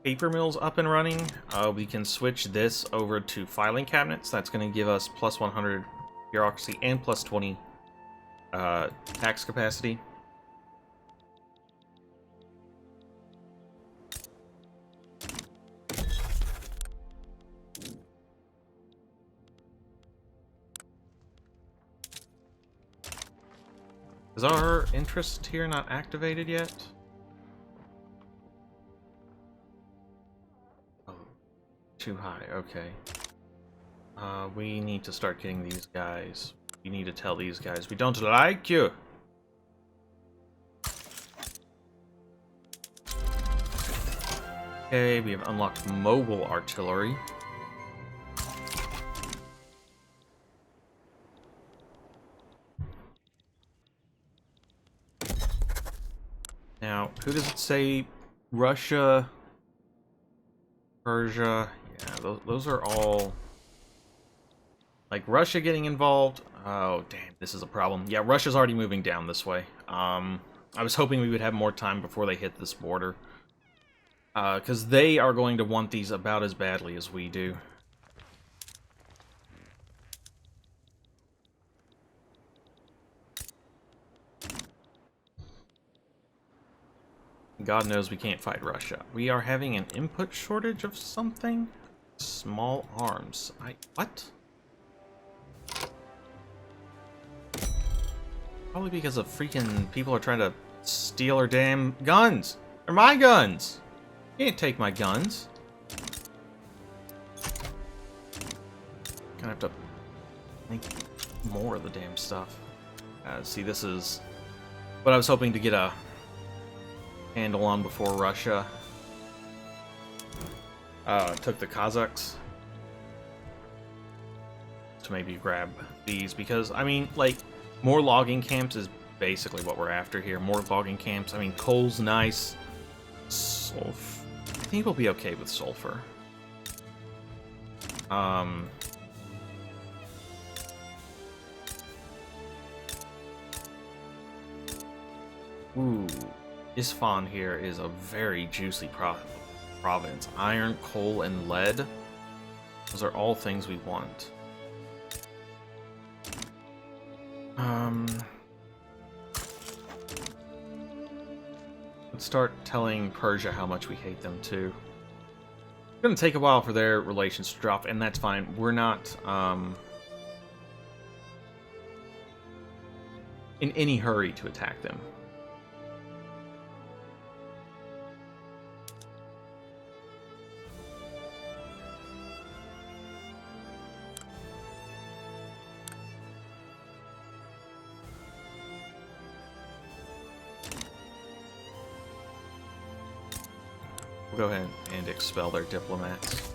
paper mill's up and running, we can switch this over to filing cabinets. That's going to give us plus 100 bureaucracy and plus 20 tax capacity. Is our interest here not activated yet? Oh, too high, okay. We need to start getting these guys. We need to tell these guys, we don't like you! Okay, we have unlocked mobile artillery. Now, who does it say? Russia, Persia. Yeah, those are all... Like, Russia getting involved. Oh, damn, this is a problem. Yeah, Russia's already moving down this way. I was hoping we would have more time before they hit this border. Because they are going to want these about as badly as we do. God knows we can't fight Russia. We are having an input shortage of something? Small arms. What? Probably because of freaking people are trying to steal our damn guns. They're my guns. You can't take my guns. Gonna have to make more of the damn stuff. See, this is what I was hoping to get a handle on before Russia took the Kazakhs. To maybe grab these, because, I mean, like, more logging camps is basically what we're after here. More logging camps. I mean, coal's nice. Sulfur. I think we'll be okay with sulfur. Ooh. Isfahan here is a very juicy province. Iron, coal, and lead. Those are all things we want. Let's start telling Persia how much we hate them too. It's gonna take a while for their relations to drop, and that's fine. We're not in any hurry to attack them. We'll go ahead and expel their diplomats.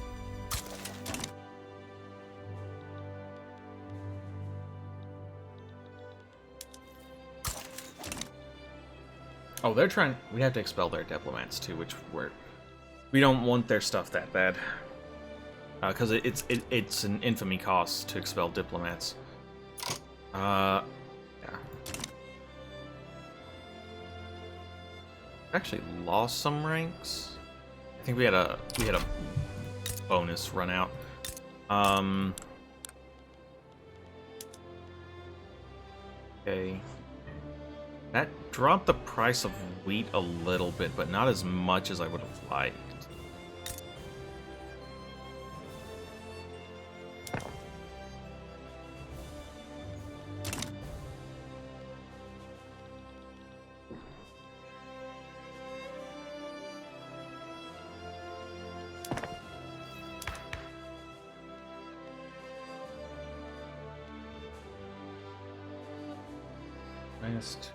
Oh, they're trying... We have to expel their diplomats, too, which we don't want their stuff that bad. Because it's an infamy cost to expel diplomats. Yeah. Actually lost some ranks. I think we had a bonus run out. Okay. That dropped the price of wheat a little bit, but not as much as I would have liked.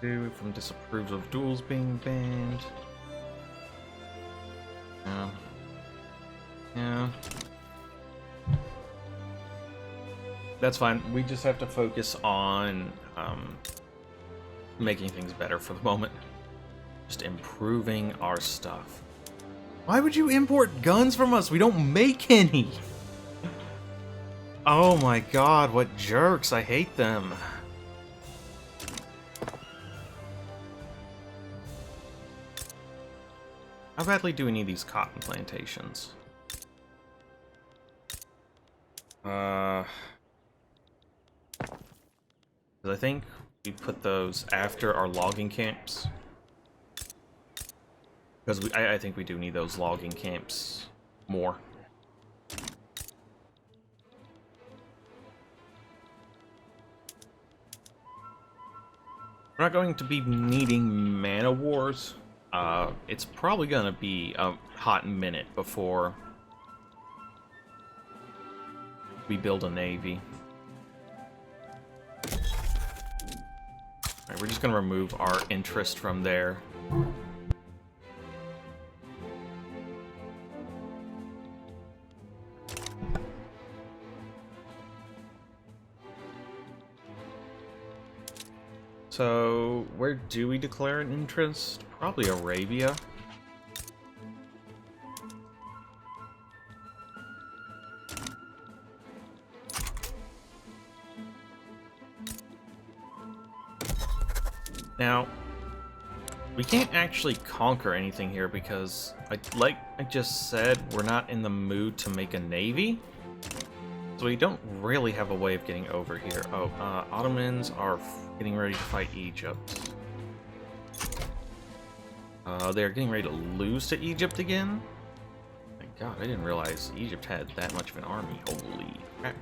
-2 from disapproves of duels being banned. Yeah. Yeah. That's fine. We just have to focus on making things better for the moment. Just improving our stuff. Why would you import guns from us? We don't make any! Oh my god, what jerks. I hate them. How badly do we need these cotton plantations? I think we put those after our logging camps. Because I think we do need those logging camps more. We're not going to be needing mana wars. It's probably gonna be a hot minute before we build a navy. Alright, we're just gonna remove our interest from there. So, where do we declare an interest? Probably Arabia. Now, we can't actually conquer anything here because, like I just said, we're not in the mood to make a navy. So we don't really have a way of getting over here. Oh, Ottomans are getting ready to fight Egypt. They're getting ready to lose to Egypt again? My god, I didn't realize Egypt had that much of an army. Holy crap.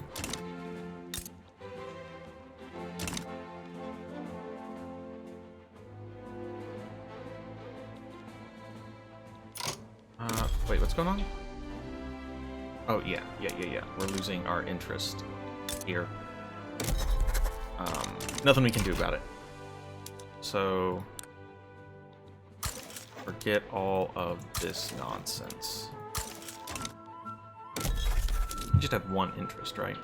Wait, what's going on? Oh, yeah. We're losing our interest here. Nothing we can do about it. So, forget all of this nonsense. You just have one interest, right?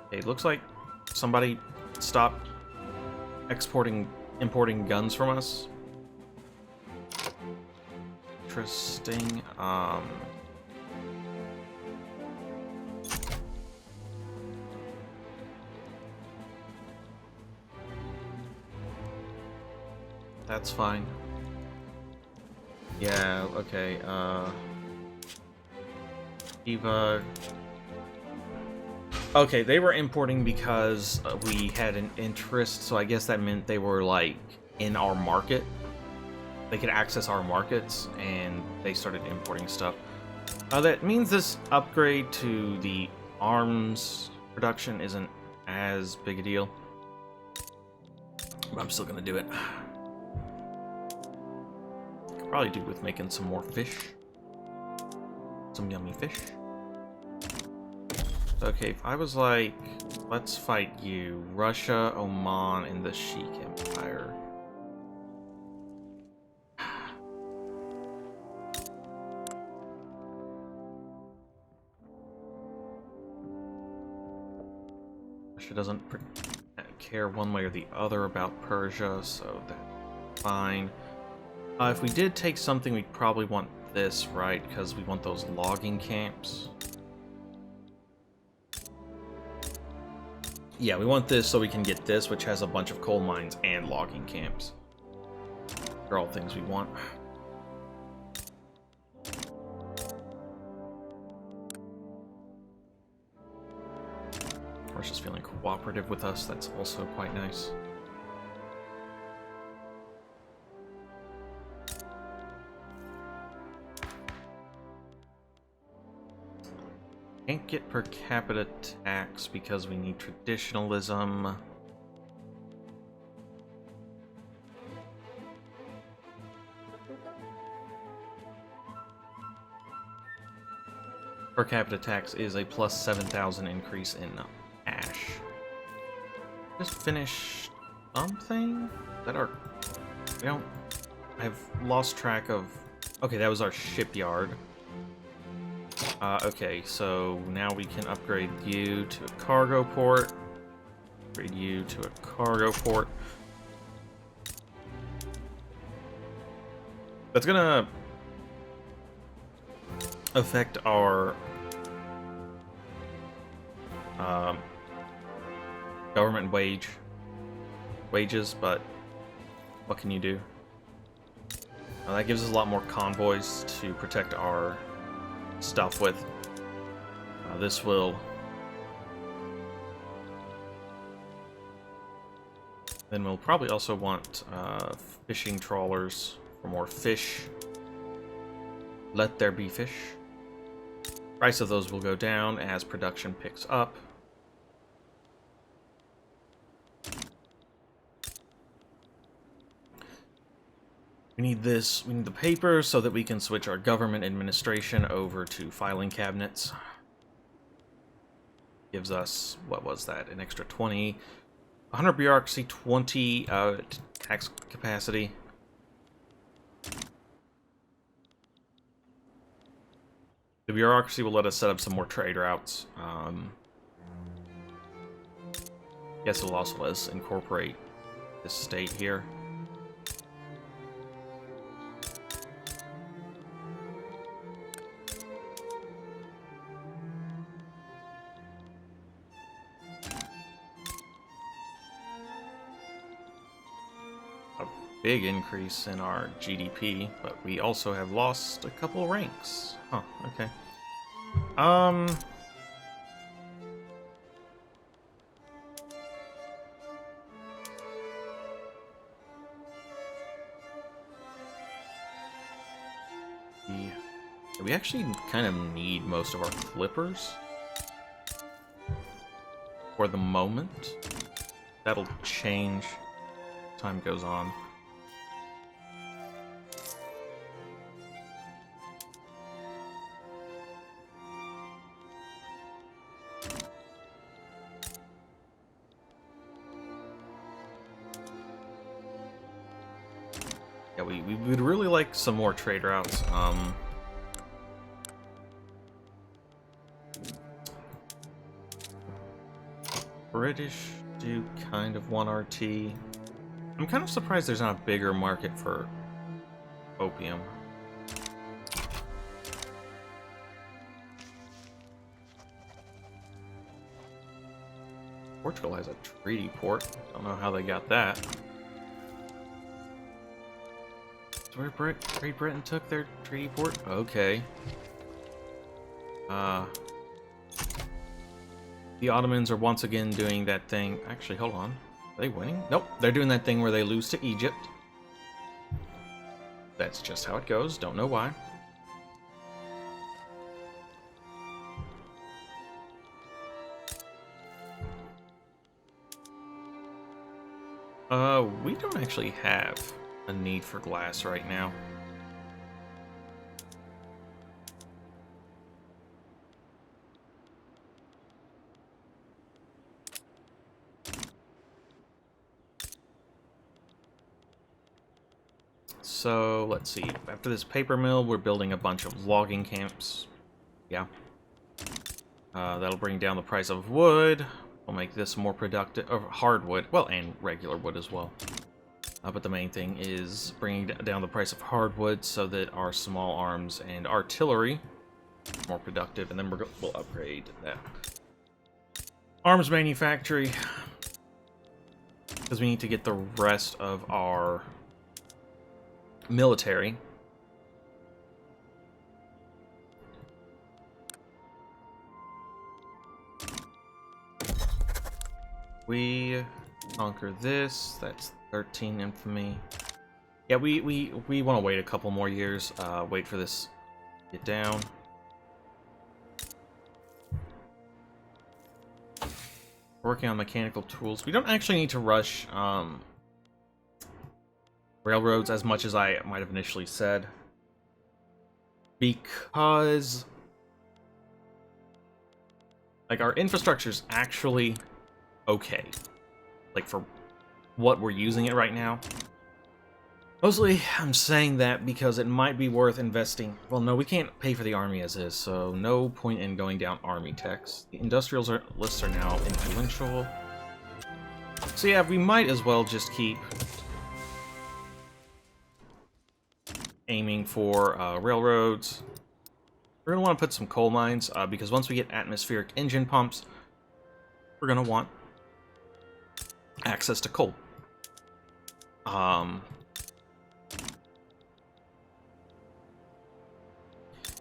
Okay, it looks like somebody stopped importing guns from us. Interesting. That's fine. Yeah, okay, Eva. Okay, they were importing because we had an interest, so I guess that meant they were, like, in our market. They could access our markets, and they started importing stuff. That means this upgrade to the arms production isn't as big a deal. But I'm still gonna do it. Could probably do with making some more fish. Some yummy fish. Okay, if I was like, let's fight you. Russia, Oman, and the Sheikh Empire. Russia doesn't care one way or the other about Persia, so that's fine. If we did take something, we'd probably want this, right? Because we want those logging camps. Yeah, we want this so we can get this, which has a bunch of coal mines and logging camps. They're all things we want. Russia's feeling cooperative with us. That's also quite nice. Can't get per capita tax because we need traditionalism. Per capita tax is a plus 7,000 increase in ash. Just finished something? Is that our... We don't... I've lost track of... Okay, that was our shipyard. Okay, so now we can upgrade you to a cargo port. Upgrade you to a cargo port. That's gonna affect our government wages, but what can you do? That gives us a lot more convoys to protect our stuff with. This will... Then we'll probably also want fishing trawlers for more fish. Let there be fish. Price of those will go down as production picks up. We need this, we need the paper so that we can switch our government administration over to filing cabinets. Gives us, what was that, an extra 20, 100 bureaucracy, 20 tax capacity. The bureaucracy will let us set up some more trade routes. Guess it'll also let us incorporate this state here. Big increase in our GDP, but we also have lost a couple ranks. Huh, okay. We actually kind of need most of our clippers for the moment. That'll change as time goes on. Yeah, we would really like some more trade routes. British do kind of want RT. I'm kind of surprised there's not a bigger market for opium. Portugal has a treaty port. Don't know how they got that. That's where Great Britain took their treaty port? Okay. The Ottomans are once again doing that thing. Actually, hold on. Are they winning? Nope. They're doing that thing where they lose to Egypt. That's just how it goes. Don't know why. We don't actually have a need for glass right now. So, let's see. After this paper mill, we're building a bunch of logging camps. Yeah. That'll bring down the price of wood. We'll make this more productive. Hardwood. Well, and regular wood as well. But the main thing is bringing down the price of hardwood so that our small arms and artillery are more productive. And then we'll upgrade that arms manufactory. Because we need to get the rest of our military. We conquer this. That's 13 infamy. Yeah, we want to wait a couple more years. Wait for this to get down. Working on mechanical tools. We don't actually need to rush railroads as much as I might have initially said, because like our infrastructure's actually okay, like for what we're using it right now. Mostly, I'm saying that because it might be worth investing. Well, no, we can't pay for the army as is, so no point in going down army techs. The industrials lists are now influential. So yeah, we might as well just keep aiming for railroads. We're going to want to put some coal mines, because once we get atmospheric engine pumps, we're going to want access to coal.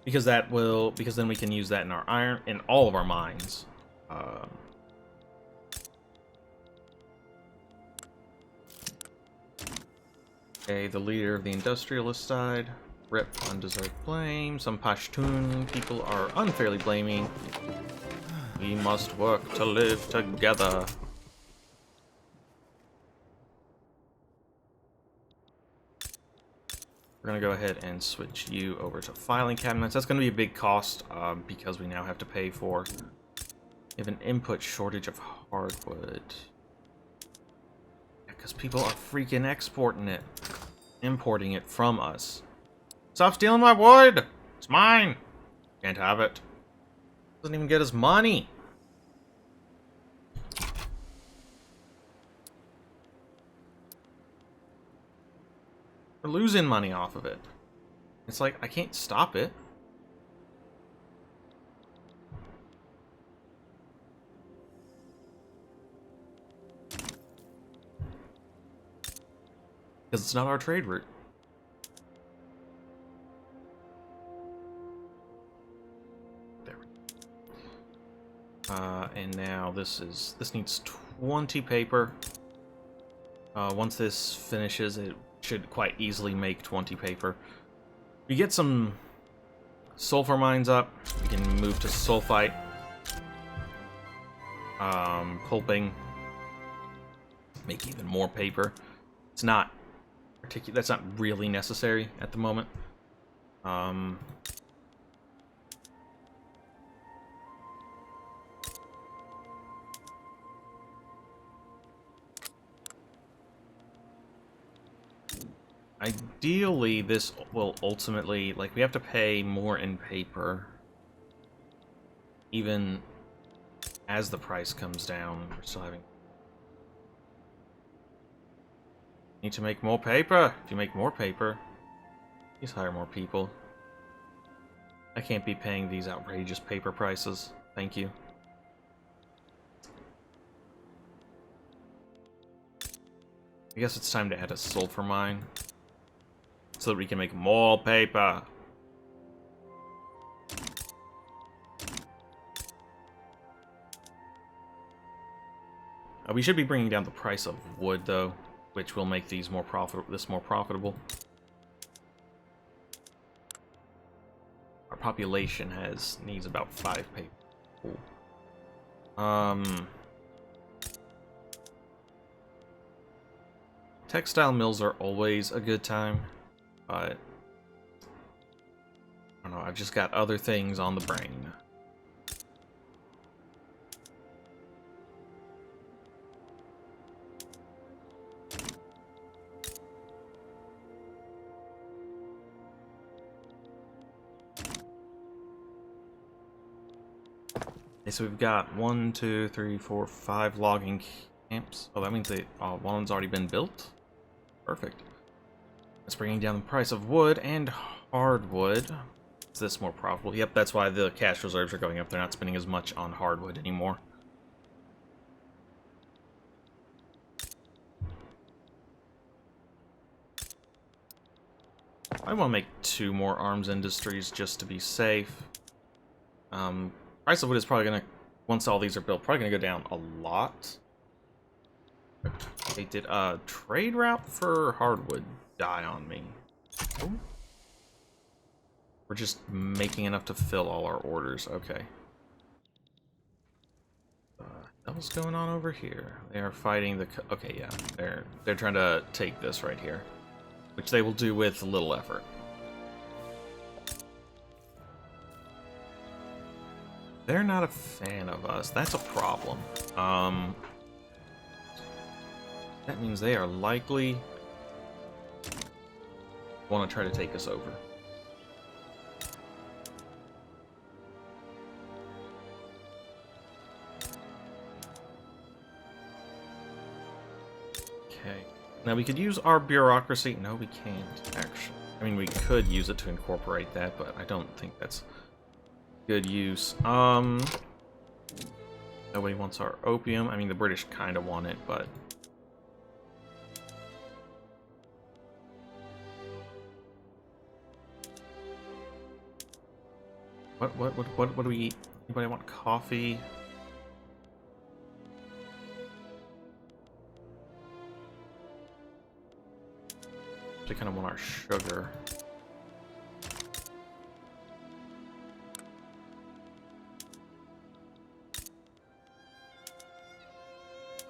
Because then we can use that in our iron, in all of our mines. Okay, the leader of the industrialist side. Rip undeserved blame. Some Pashtun people are unfairly blaming. We must work to live together. We're going to go ahead and switch you over to filing cabinets. That's going to be a big cost because we now have to pay for... We have an input shortage of hardwood. Because people are freaking exporting it. Importing it from us. Stop stealing my wood! It's mine! Can't have it. Doesn't even get us money. We're losing money off of it. It's like, I can't stop it. Because it's not our trade route. There we go. And now this needs 20 paper. Once this finishes, it should quite easily make 20 paper. We get some sulfur mines up, we can move to sulfite, pulping, make even more paper. It's not that's not really necessary at the moment. Ideally, this will ultimately, like, we have to pay more in paper. Even as the price comes down, we're still having... Need to make more paper! If you make more paper, please hire more people. I can't be paying these outrageous paper prices. Thank you. I guess it's time to add a sulfur mine. So that we can make more paper. We should be bringing down the price of wood, though, which will make these more profitable. Our population needs about 5 paper. Cool. Textile mills are always a good time. But, I don't know, I've just got other things on the brain. Okay, so we've got 1, 2, 3, 4, 5 logging camps. Oh, that means one's already been built? Perfect. That's bringing down the price of wood and hardwood. Is this more profitable? Yep, that's why the cash reserves are going up. They're not spending as much on hardwood anymore. I want to make 2 more arms industries just to be safe. Price of wood is probably going to, once all these are built, probably going to go down a lot. They did a trade route for hardwood die on me. Oh. We're just making enough to fill all our orders. Okay. What's going on over here? They are fighting the. Okay, yeah, they're trying to take this right here, which they will do with little effort. They're not a fan of us. That's a problem. That means they are likely want to try to take us over. Okay. Now we could use our bureaucracy. No, we can't, actually. I mean, we could use it to incorporate that, but I don't think that's good use. Nobody wants our opium. I mean, the British kind of want it, but... What do we eat? Anybody want coffee? They kind of want our sugar.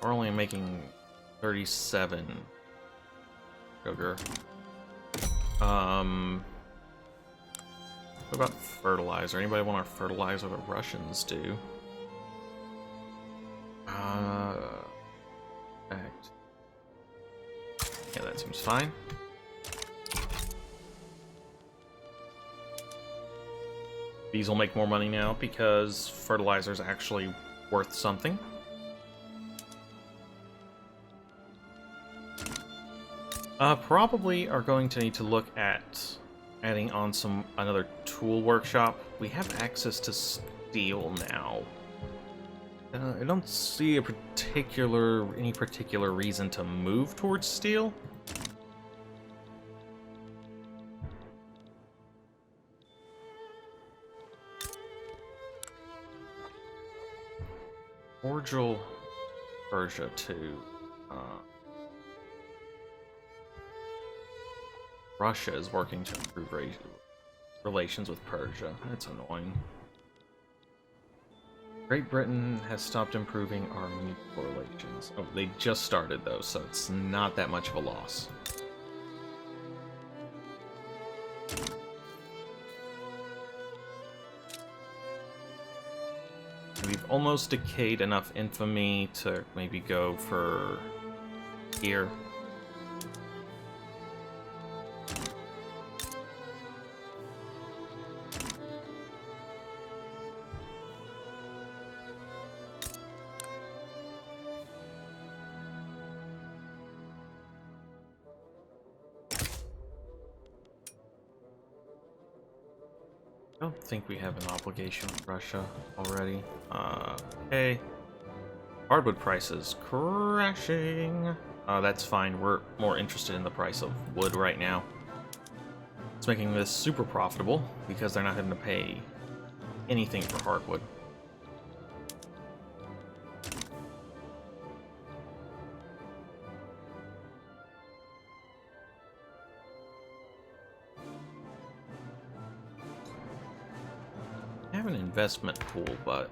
We're only making 37 sugar. What about fertilizer? Anybody want our fertilizer? The Russians do. Fact. Yeah, that seems fine. These will make more money now because fertilizer is actually worth something. Probably are going to need to look at adding on another tool workshop. We have access to steel now. I don't see any particular reason to move towards steel. Cordial Persia too. Russia is working to improve relations with Persia. That's annoying. Great Britain has stopped improving our mutual relations. Oh, they just started though, so it's not that much of a loss. We've almost decayed enough infamy to maybe go for here. I don't think we have an obligation with Russia already. Okay. Hardwood prices crashing. That's fine. We're more interested in the price of wood right now. It's making this super profitable because they're not having to pay anything for hardwood. I have an investment pool, but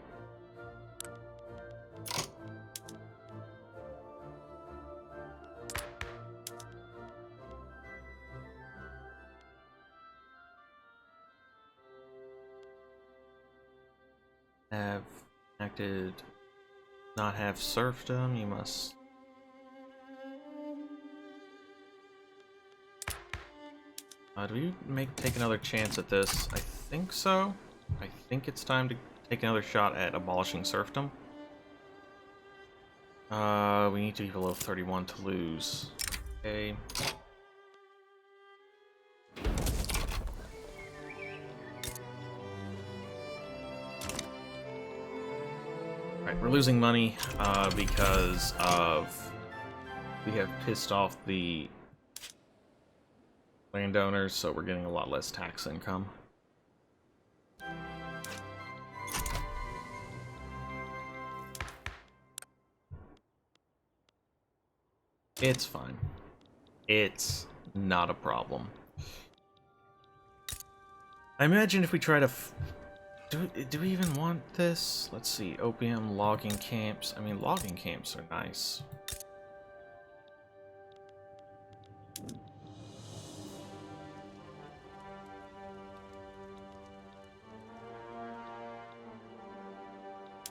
have acted not have serfdom. You must. Do we take another chance at this? I think so. I think it's time to take another shot at abolishing serfdom. We need to be below 31 to lose. Okay. Alright, we're losing money because of we have pissed off the landowners, so we're getting a lot less tax income. It's fine. It's not a problem. I imagine if we try to... Do we even want this? Let's see. Opium, logging camps. I mean, logging camps are nice.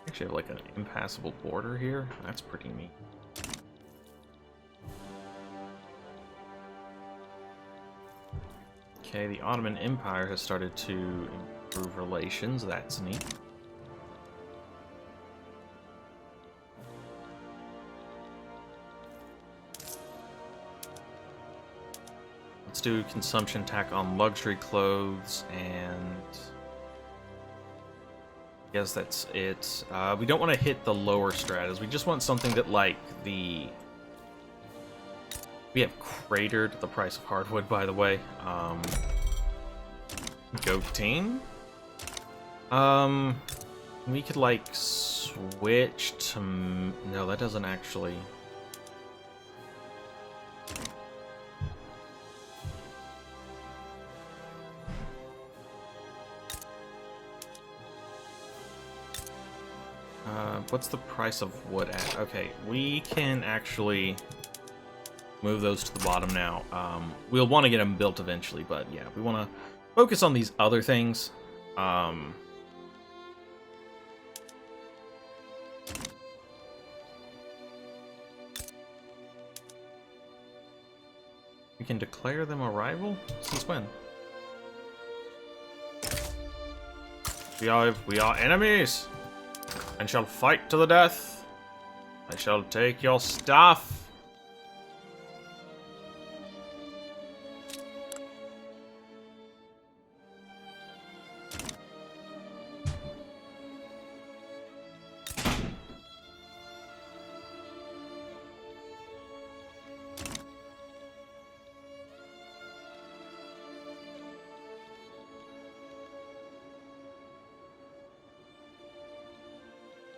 Actually have like an impassable border here. That's pretty neat. Okay, the Ottoman Empire has started to improve relations. That's neat. Let's do consumption tax on luxury clothes, and I guess that's it. We don't want to hit the lower stratas. We just want something that, like, the... We have cratered the price of hardwood, by the way. Goat team? We could, like, switch to... No, that doesn't actually... What's the price of wood at? Okay, we can actually move those to the bottom now. We'll want to get them built eventually, but yeah, we want to focus on these other things. We can declare them a rival? Since when? We are enemies, and shall fight to the death. I shall take your stuff.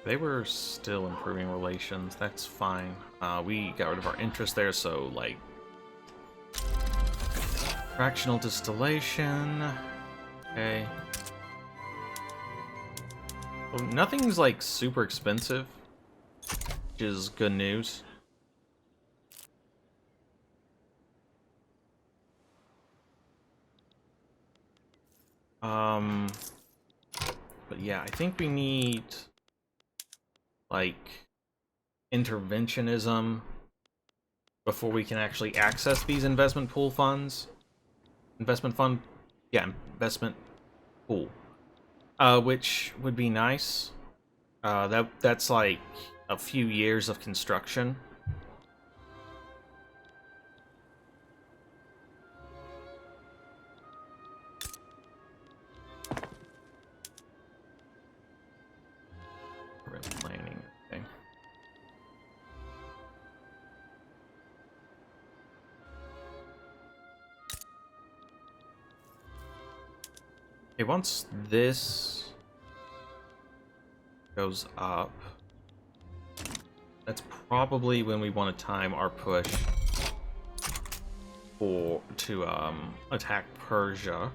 They were still improving relations. That's fine. We got rid of our interest there, so, like... Fractional distillation... Okay. Well, nothing's, like, super expensive, which is good news. But yeah, I think we need... like, interventionism before we can actually access these investment pool funds. Investment fund? Yeah, investment pool. Which would be nice. That's like a few years of construction. Planning. Okay. Okay, once this goes up, that's probably when we want to time our push to attack Persia.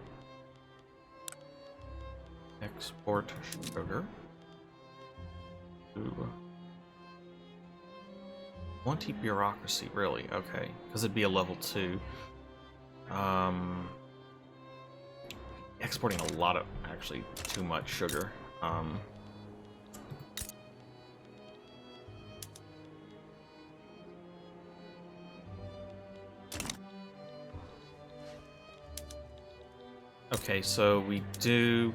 Export sugar. Ooh. Anti-bureaucracy, really? Okay, because it'd be a level 2. Exporting a lot of, actually, too much sugar. Okay, so we do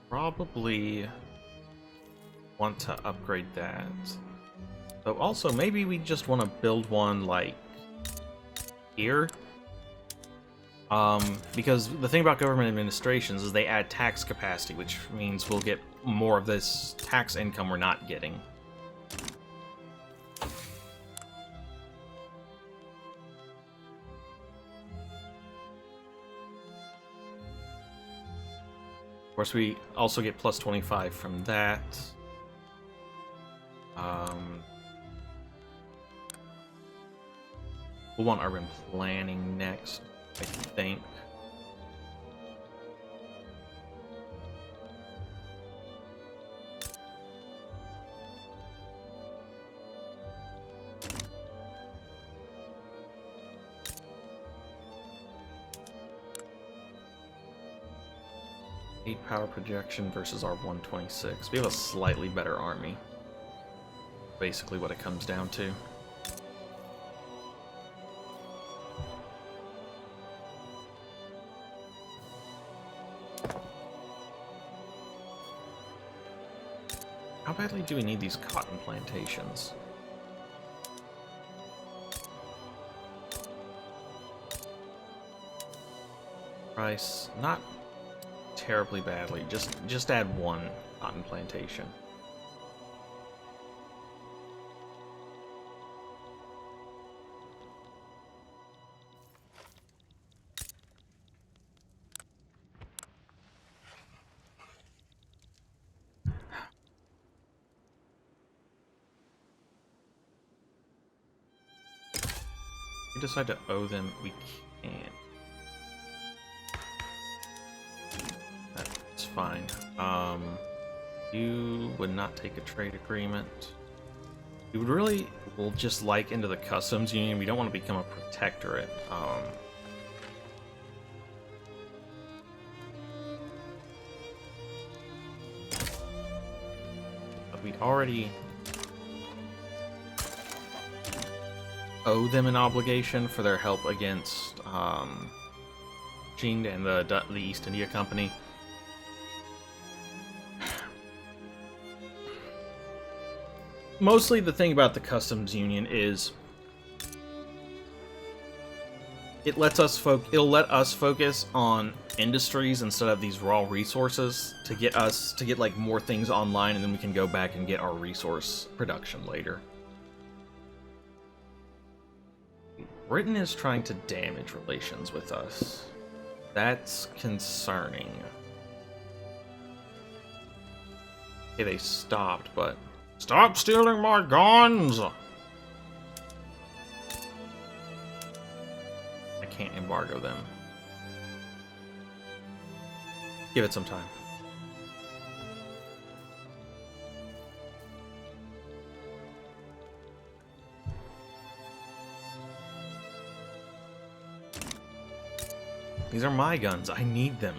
probably want to upgrade that. But also, maybe we just want to build one, like, here. Because the thing about government administrations is they add tax capacity, which means we'll get more of this tax income we're not getting. Of course, we also get plus 25 from that. We'll want urban planning next, I think. Power projection versus our 126. We have a slightly better army. Basically what it comes down to. How badly do we need these cotton plantations? Price, not terribly badly. Just add one cotton plantation. We decide to owe them, we can. That's fine. You would not take a trade agreement. You would really will just like into the customs union. We don't want to become a protectorate. But we already owe them an obligation for their help against Qing and the East India Company. Mostly the thing about the customs union is it'll let us focus on industries instead of these raw resources to get like more things online, and then we can go back and get our resource production later. Britain is trying to damage relations with us. That's concerning. Okay, they stopped, but stop stealing my guns! I can't embargo them. Give it some time. These are my guns. I need them.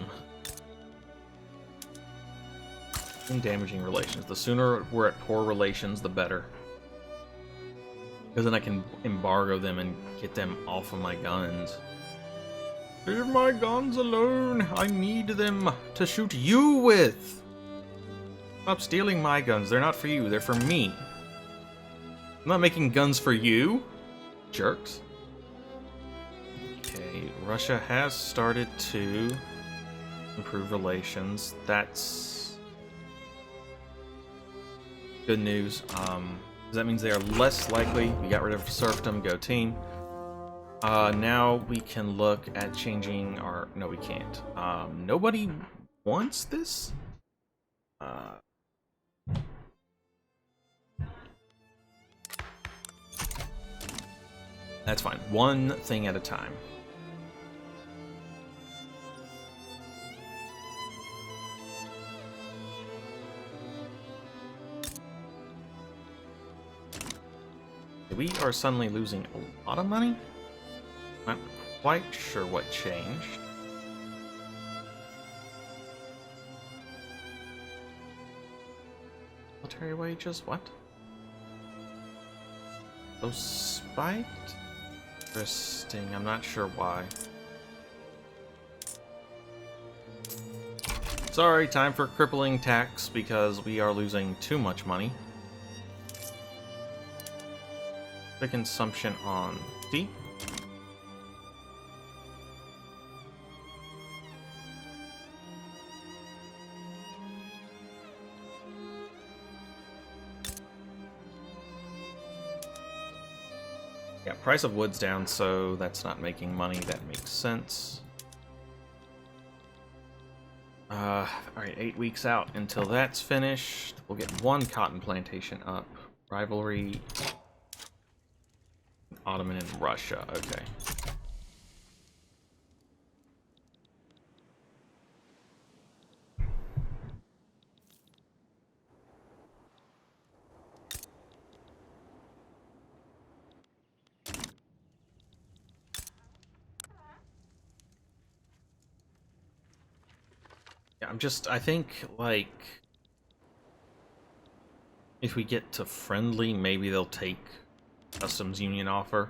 In damaging relations. The sooner we're at poor relations, the better. Because then I can embargo them and get them off of my guns. Leave my guns alone. I need them to shoot you with. Stop stealing my guns. They're not for you. They're for me. I'm not making guns for you. Jerks. Okay, Russia has started to improve relations. That's good news. That means they are less likely. We got rid of serfdom. Go team. Now we can look at changing our... No, we can't. Nobody wants this? That's fine. One thing at a time. We are suddenly losing a lot of money. Not quite sure what changed. Military wages? What? Those spiked? Interesting. I'm not sure why. Sorry, time for crippling tax because we are losing too much money. The consumption on tea. Yeah, price of wood's down, so that's not making money. That makes sense. Alright, 8 weeks out until that's finished. We'll get one cotton plantation up. Rivalry. Ottoman and Russia. Okay. Yeah, I think, like, if we get to friendly, maybe they'll take customs union offer.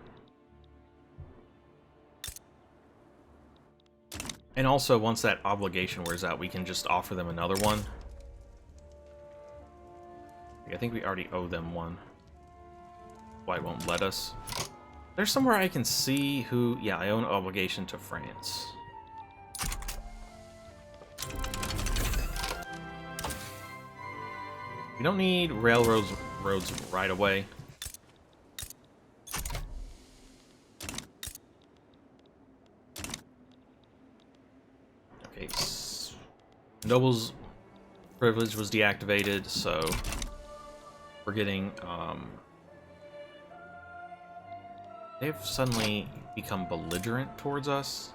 And also, once that obligation wears out, we can just offer them another one. I think we already owe them one. Why it won't let us. There's somewhere I can see who... Yeah, I owe an obligation to France. We don't need roads right away. Okay, Noble's privilege was deactivated, so we're getting, they've suddenly become belligerent towards us.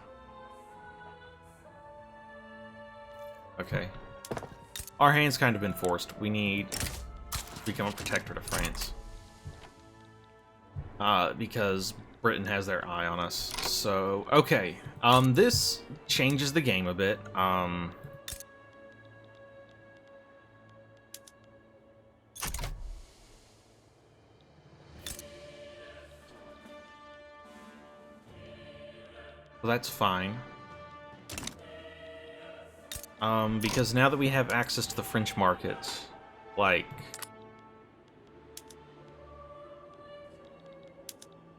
Okay. Our hand's kind of been forced. We need to become a protector to France. Because Britain has their eye on us. So, okay. This changes the game a bit. Well, that's fine. Because now that we have access to the French markets, like...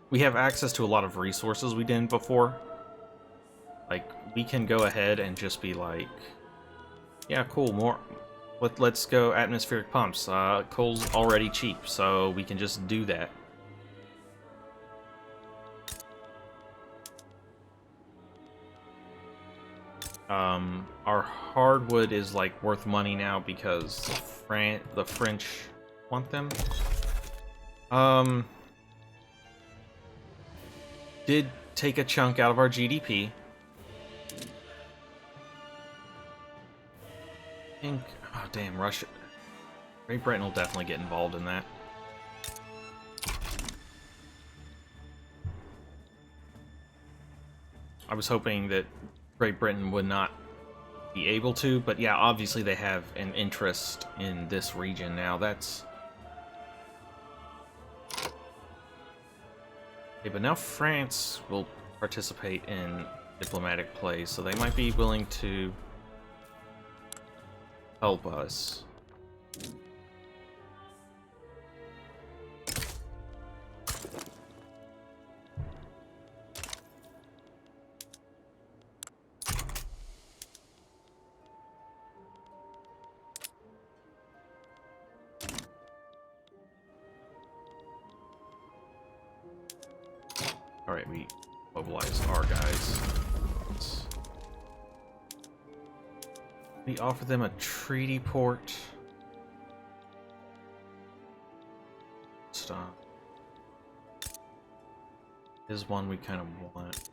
we have access to a lot of resources we didn't before. Like, we can go ahead and just be like... yeah, cool, more... Let's go atmospheric pumps. Coal's already cheap, so we can just do that. Our hardwood is, like, worth money now because the French want them. Did take a chunk out of our GDP. I think... oh, damn, Russia... Great Britain will definitely get involved in that. I was hoping that Great Britain would not be able to, but yeah, obviously they have an interest in this region now. That's... okay, but now France will participate in diplomatic plays, so they might be willing to help us. Alright, we mobilized our guys. We offer them a treaty port. Stop. Is one we kind of want.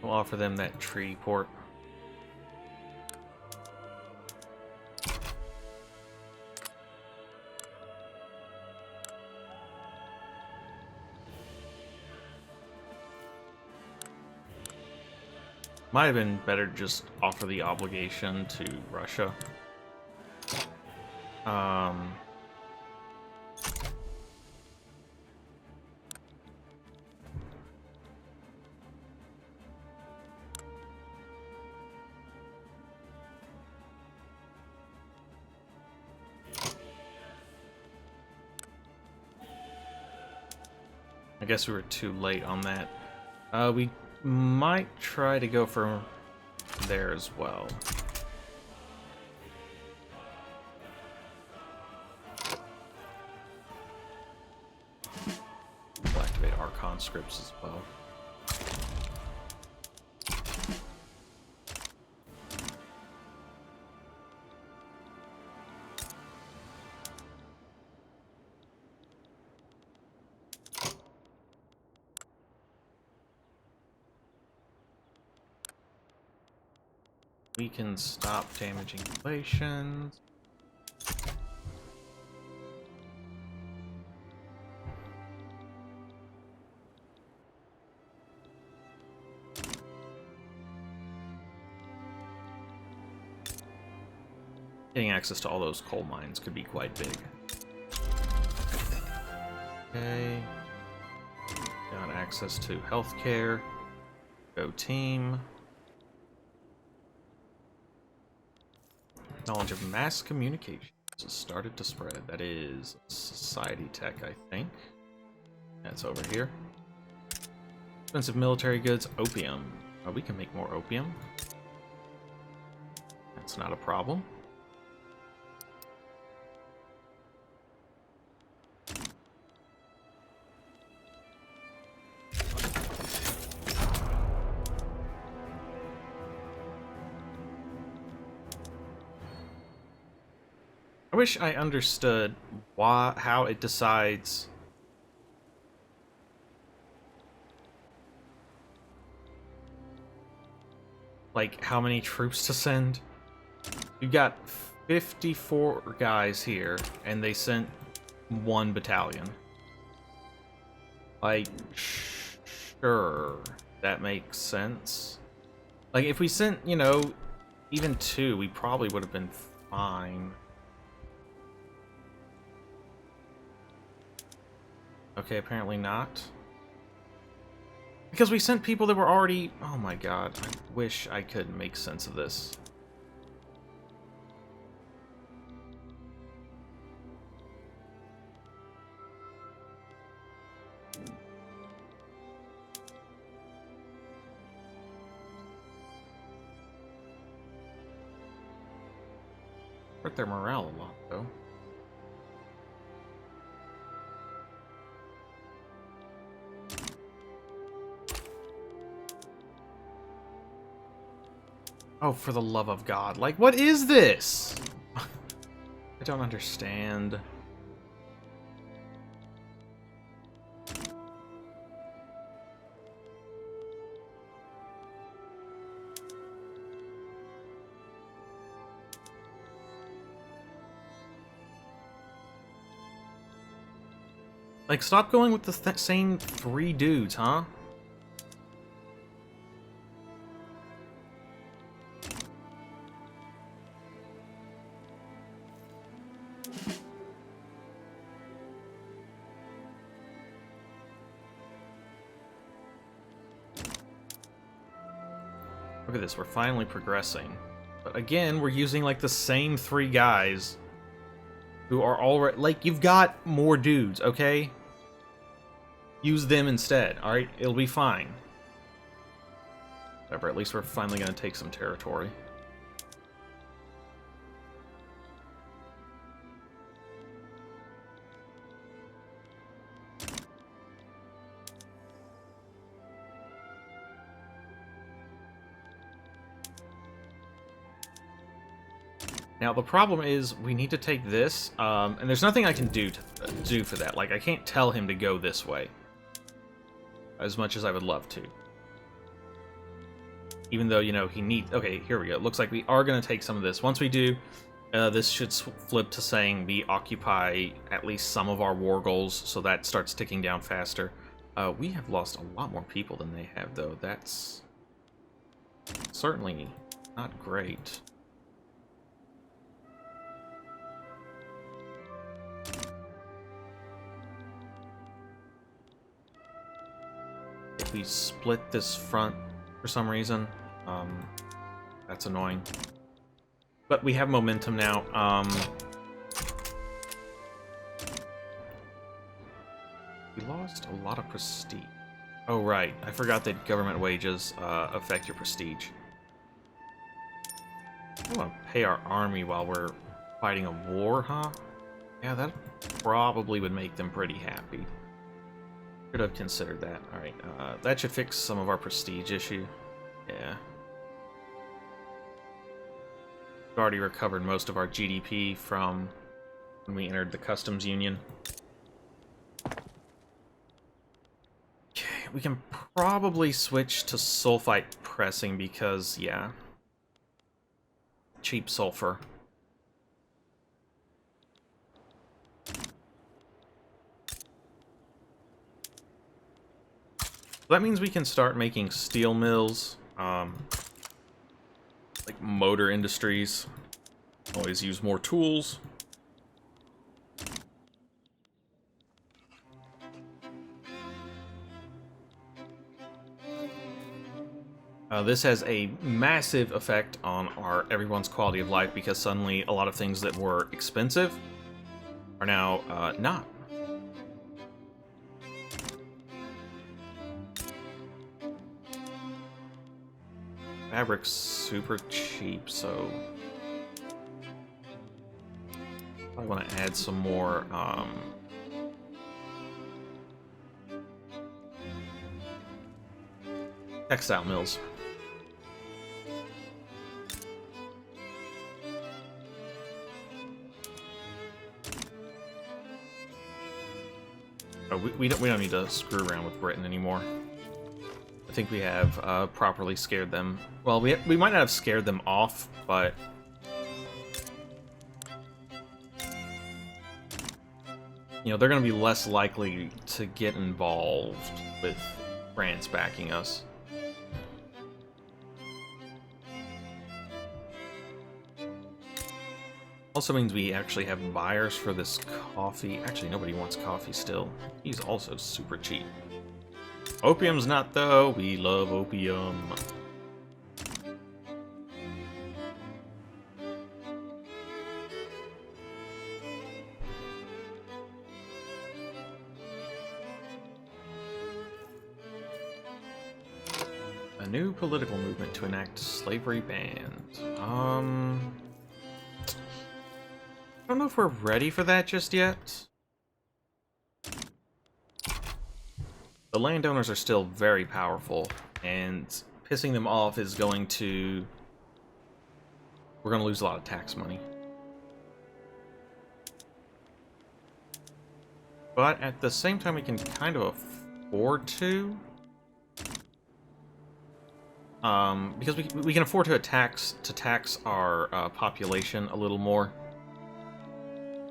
We'll offer them that treaty port. Might have been better to just offer the obligation to Russia. I guess we were too late on that. We might try to go for there as well. conscripts as well. We can stop damaging relations. Getting access to all those coal mines could be quite big. Okay. Got access to healthcare. Go team. Knowledge of mass communications has started to spread. That is society tech, I think. That's over here. Expensive military goods, opium. Oh, we can make more opium. That's not a problem. I wish I understood how it decides like how many troops to send. You've got 54 guys here, and they sent 1 battalion. Like, sure, that makes sense. Like, if we sent, you know, even 2, we probably would have been fine. Okay, apparently not. Because we sent people that were already... Oh my god, I wish I could make sense of this. Hurt their morale a lot, though. Oh, for the love of God. Like, what is this? I don't understand. Like, stop going with the same 3 dudes, huh? Look at this, we're finally progressing. But again, we're using like the same 3 guys who are already... Like, you've got more dudes, okay? Use them instead, alright? It'll be fine. Whatever, at least we're finally gonna take some territory. Now, the problem is, we need to take this, and there's nothing I can do for that. Like, I can't tell him to go this way. As much as I would love to. Even though, you know, he needs... Okay, here we go. It looks like we are going to take some of this. Once we do, this should flip to saying we occupy at least some of our war goals, so that starts ticking down faster. We have lost a lot more people than they have, though. That's certainly not great. If we split this front for some reason, that's annoying. But we have momentum now. We lost a lot of prestige. Oh, right. I forgot that government wages affect your prestige. I want to pay our army while we're fighting a war, huh? Yeah, that probably would make them pretty happy. Should have considered that. Alright, that should fix some of our prestige issue. Yeah. We've already recovered most of our GDP from when we entered the customs union. Okay, we can probably switch to sulfite pressing because, yeah, cheap sulfur. That means we can start making steel mills, like motor industries. Always use more tools. This has a massive effect on everyone's quality of life because suddenly a lot of things that were expensive are now not. Fabric's super cheap, so I want to add some more textile mills. Oh, we don't need to screw around with Britain anymore. I think we have properly scared them. Well, we might not have scared them off, but you know, they're going to be less likely to get involved with France backing us. Also means we actually have buyers for this coffee. Actually, nobody wants coffee still. He's also super cheap. Opium's not, though. We love opium. A new political movement to enact slavery ban. I don't know if we're ready for that just yet. The landowners are still very powerful, and pissing them off is going to... We're going to lose a lot of tax money. But at the same time, we can kind of afford to. Because we can afford to tax our population a little more.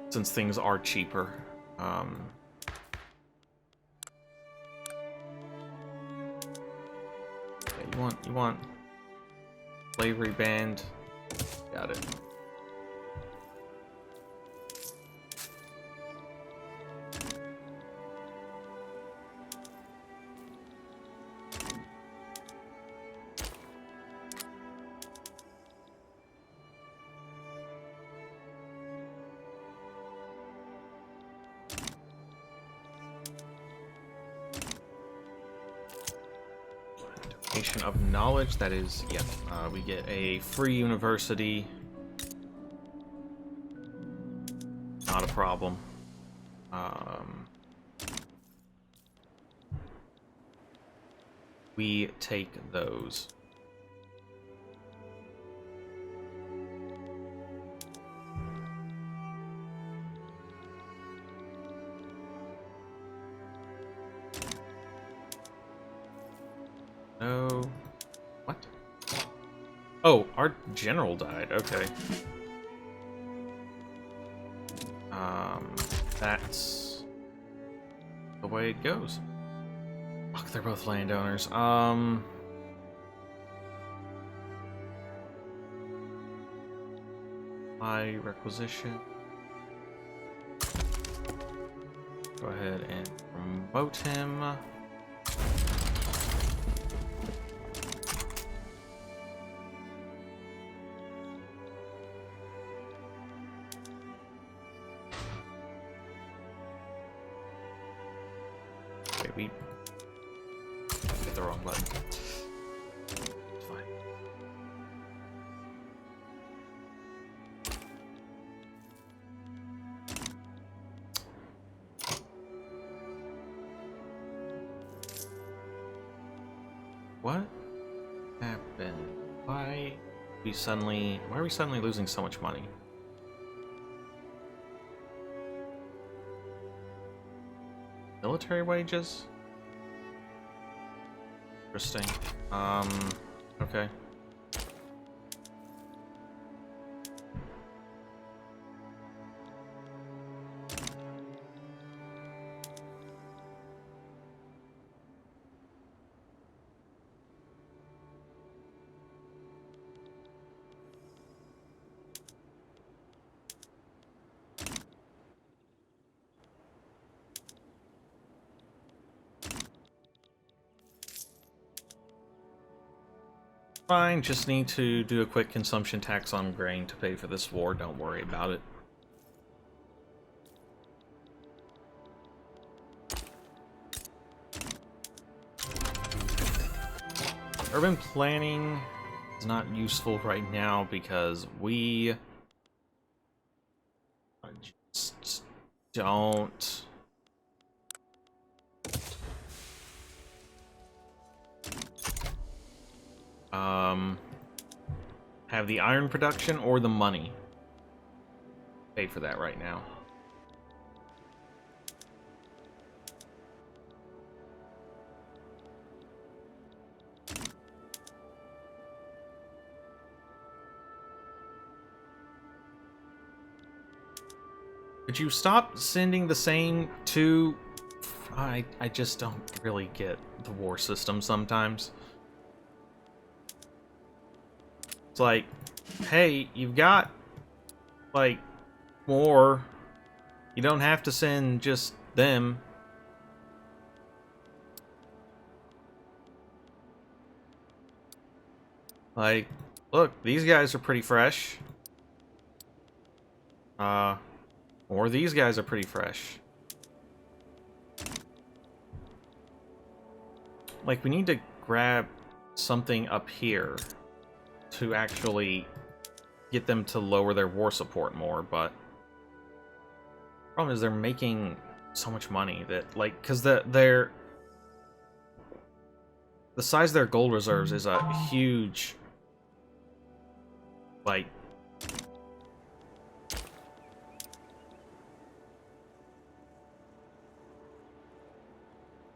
Since things are cheaper. Yeah, you want slavery banned? Got it. Of knowledge, that is, yeah, we get a free university. Not a problem. We take those. No. What? Oh, our general died. Okay. That's the way it goes. Fuck, they're both landowners. High requisition. Go ahead and promote him. We hit the wrong button. It's fine. what happened? Why are we suddenly losing so much money? Military wages? Interesting. Okay. Fine, just need to do a quick consumption tax on grain to pay for this war. Don't worry about it. Urban planning is not useful right now because we just don't have the iron production or the money pay for that right now. Could you stop sending the same to... I just don't really get the war system sometimes. It's like, hey, you've got, like, more. You don't have to send just them. Like, look, these guys are pretty fresh. Or these guys are pretty fresh. Like, we need to grab something up here to actually get them to lower their war support more, but the problem is they're making so much money that, like, because the size of their gold reserves is a huge, like,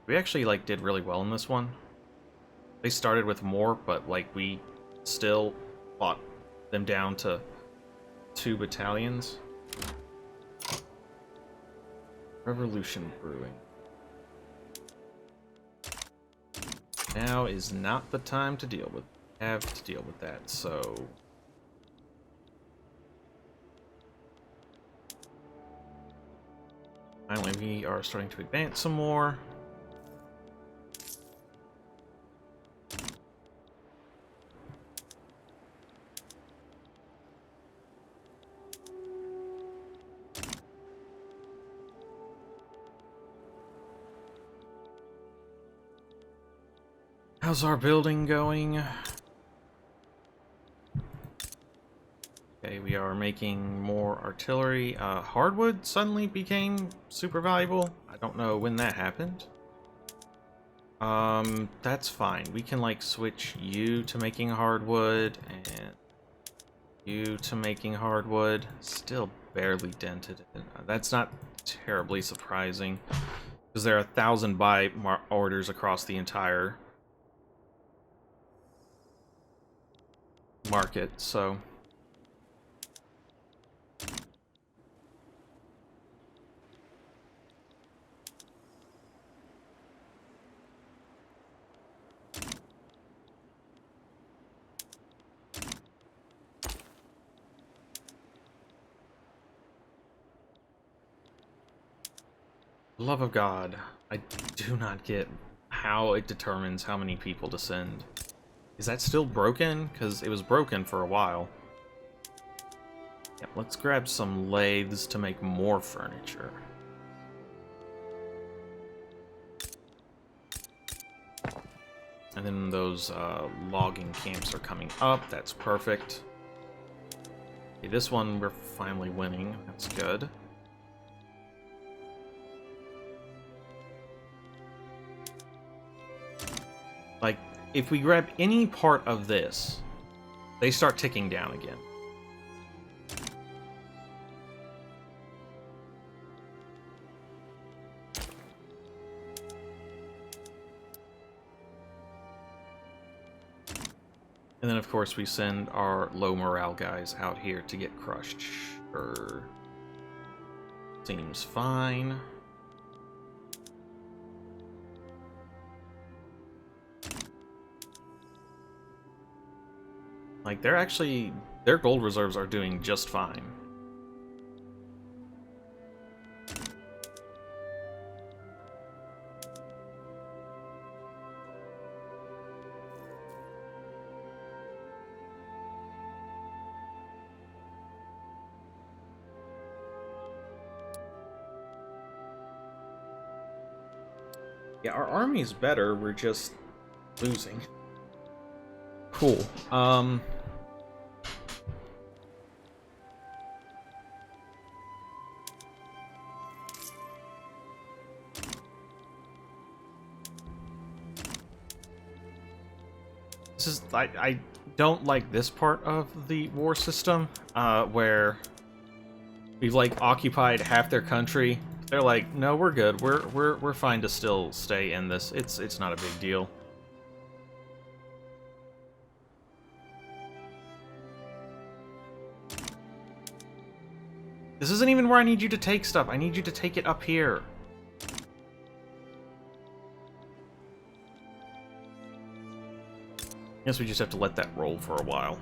we actually, like, did really well in this one. They started with more, but, like, we still fought them down to 2 battalions. Revolution brewing. Now is not the time to deal with. Have to deal with that, so... Finally, we are starting to advance some more. How's our building going? Okay, we are making more artillery. Hardwood suddenly became super valuable. I don't know when that happened. That's fine. We can, like, switch you to making hardwood and you to making hardwood. Still barely dented. That's not terribly surprising because there are 1,000 buy orders across the entire market, so... Love of God, I do not get how it determines how many people to send. Is that still broken? Because it was broken for a while. Yep, let's grab some lathes to make more furniture. And then those logging camps are coming up. That's perfect. Okay, this one we're finally winning. That's good. Like, if we grab any part of this, they start ticking down again. And then, of course, we send our low morale guys out here to get crushed. Sure. Seems fine. Like, their gold reserves are doing just fine. Yeah, our army's better, we're just losing. Cool. This is, I don't like this part of the war system, where we've like occupied half their country. They're like, no, we're good. We're fine to still stay in this. It's not a big deal. This isn't even where I need you to take stuff. I need you to take it up here. Guess we just have to let that roll for a while.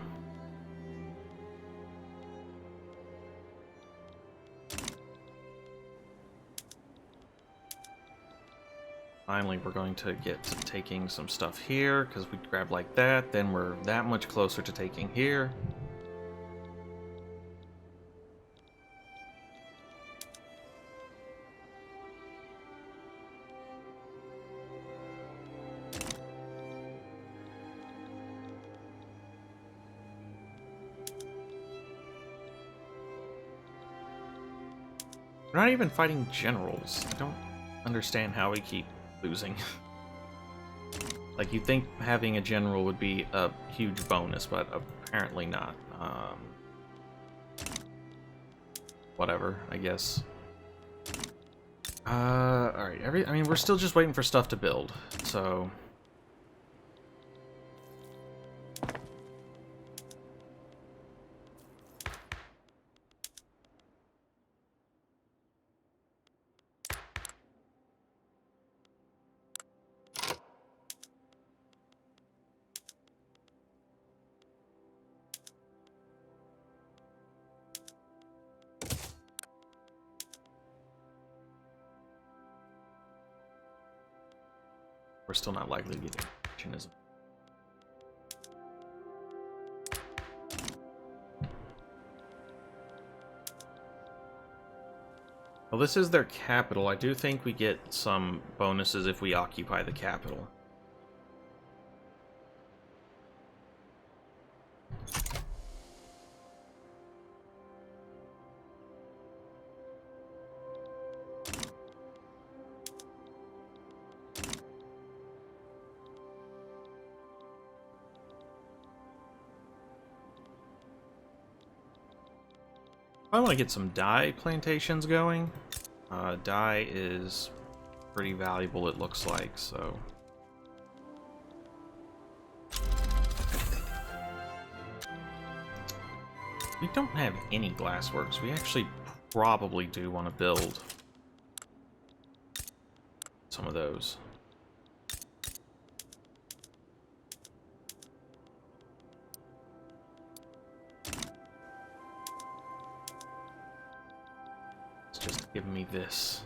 Finally, we're going to get to taking some stuff here, because we grab like that, then we're that much closer to taking here. We're not even fighting generals. I don't understand how we keep losing. Like, you'd think having a general would be a huge bonus, but apparently not. Whatever, I guess. Alright, I mean, we're still just waiting for stuff to build, so... We're still not likely to get Chinism. Well, this is their capital. I do think we get some bonuses if we occupy the capital. I want to get some dye plantations going. Dye is pretty valuable, it looks like, so... We don't have any glassworks. We actually probably do want to build some of those. Give me this.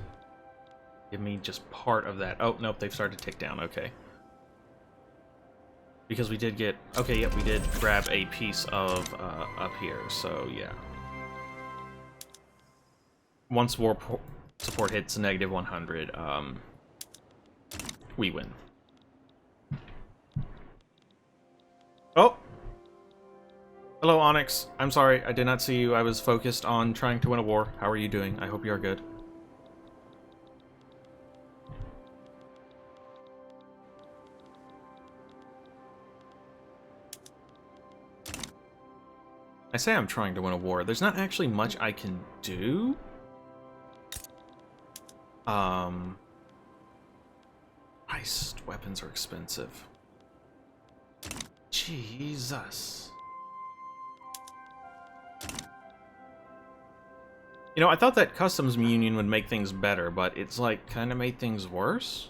Give me just part of that. Oh, nope, they've started to tick down. Okay. Because we did get... Okay, yep, we did grab a piece of up here, so yeah. Once war support hits negative 100, we win. Oh! Hello, Onyx. I'm sorry, I did not see you. I was focused on trying to win a war. How are you doing? I hope you are good. I say I'm trying to win a war. There's not actually much I can do. Iced weapons are expensive. Jesus. You know, I thought that customs union would make things better, but it's like kind of made things worse.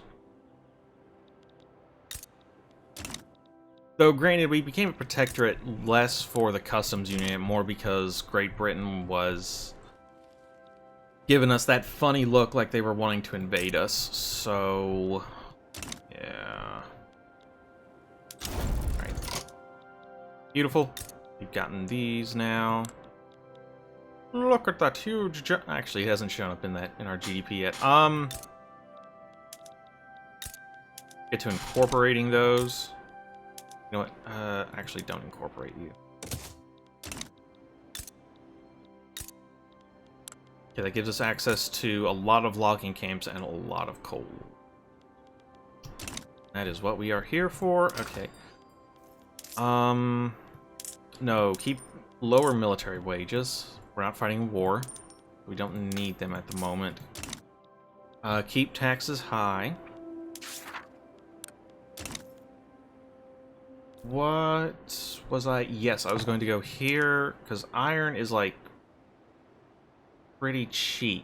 Though, granted, we became a protectorate less for the customs union, more because Great Britain was giving us that funny look like they were wanting to invade us, so... yeah. Alright. Beautiful. We've gotten these now. Look at that huge actually, it hasn't shown up in our GDP yet. Get to incorporating those. You know what? Actually, don't incorporate you. Okay, that gives us access to a lot of logging camps and a lot of coal. That is what we are here for. Okay. No, keep lower military wages. We're not fighting a war. We don't need them at the moment. Keep taxes high. What was I? Yes, I was going to go here, because iron is, like, pretty cheap.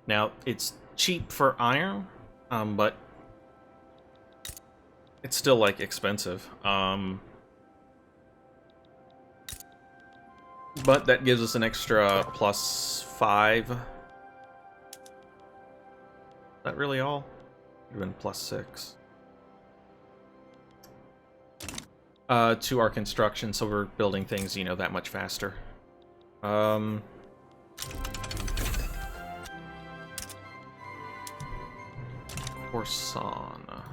Now, it's cheap for iron, but it's still, like, expensive. But that gives us an extra +5. Is that really all? Would have been +6. To our construction, so we're building things, you know, that much faster. Corsan.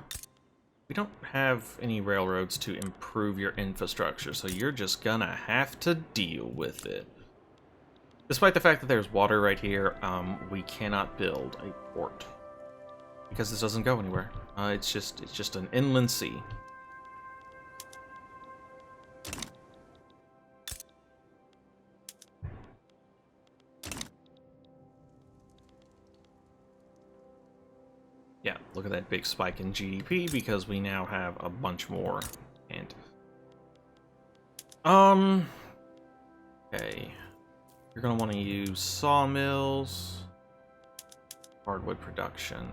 We don't have any railroads to improve your infrastructure, so you're just gonna have to deal with it. Despite the fact that there's water right here, we cannot build a port because this doesn't go anywhere. It's just an inland sea. Yeah, look at that big spike in GDP because we now have a bunch more. And okay. You're gonna want to use sawmills, hardwood production.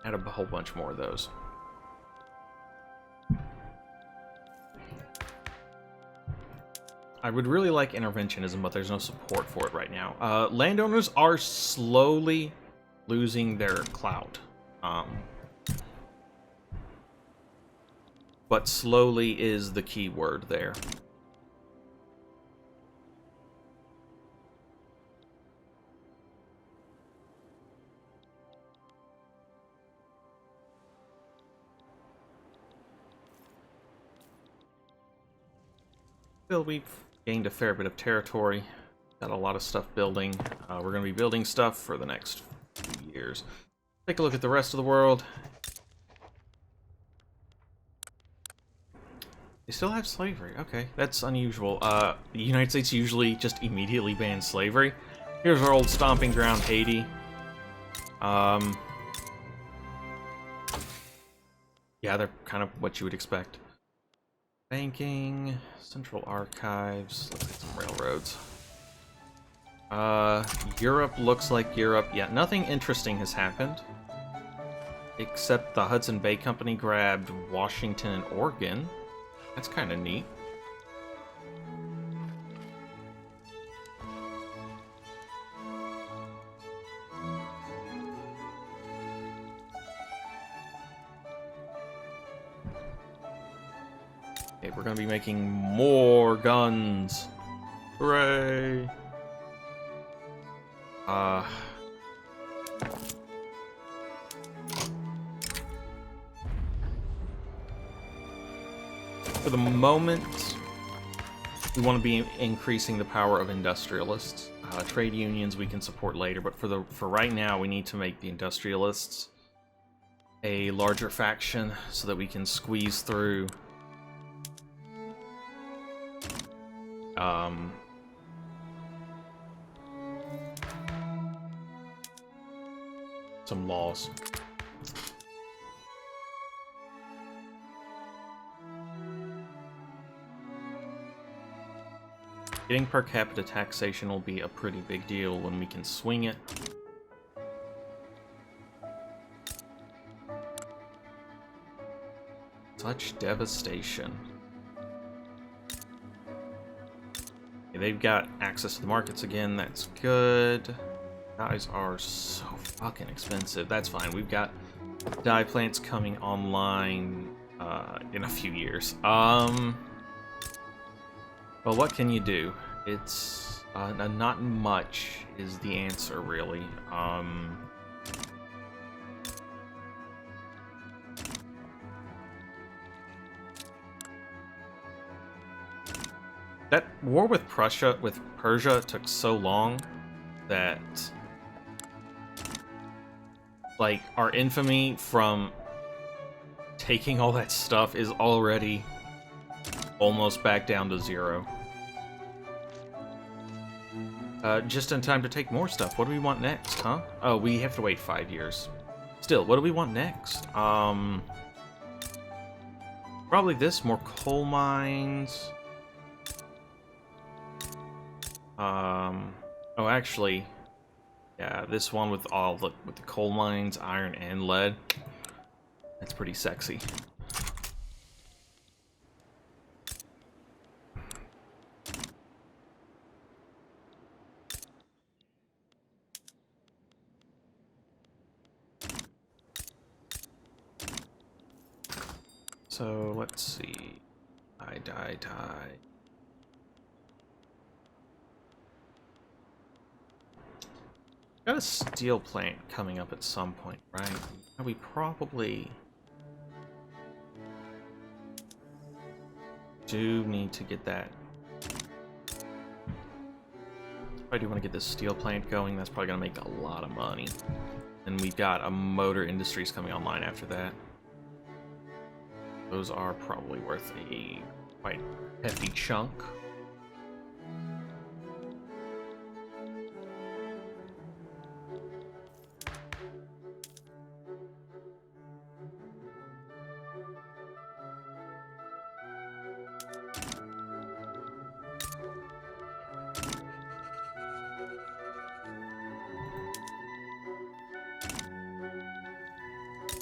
Add a whole bunch more of those. I would really like interventionism, but there's no support for it right now. Landowners are slowly losing their clout. But slowly is the key word there. Still, we've gained a fair bit of territory. Got a lot of stuff building. We're going to be building stuff for the next few years. Take a look at the rest of the world. They still have slavery. Okay, that's unusual. The United States usually just immediately bans slavery. Here's our old stomping ground, Haiti. Yeah, they're kind of what you would expect. Banking, Central Archives, let's get some railroads. Europe looks like Europe. Yeah, nothing interesting has happened. Except the Hudson Bay Company grabbed Washington and Oregon. That's kind of neat. Okay, we're gonna be making more guns. Hooray! For the moment, we want to be increasing the power of industrialists. Trade unions we can support later, but for right now, we need to make the industrialists a larger faction so that we can squeeze through some laws. Getting per capita taxation will be a pretty big deal when we can swing it. Such devastation. Okay, they've got access to the markets again, that's good. Dyes are so fucking expensive. That's fine. We've got dye plants coming online in a few years. Well, what can you do? It's not much is the answer, really. That war with Persia took so long that, like, our infamy from taking all that stuff is already almost back down to 0. Just in time to take more stuff. What do we want next, huh? Oh, we have to wait 5 years. Still, what do we want next? Probably this, more coal mines. Oh, actually, yeah, this one with the coal mines, iron, and lead. That's pretty sexy. So, let's see. Die. Got a steel plant coming up at some point, right? We probably do need to get that. I do want to get this steel plant going. That's probably going to make a lot of money. And we've got a motor industries coming online after that. Those are probably worth a quite hefty chunk.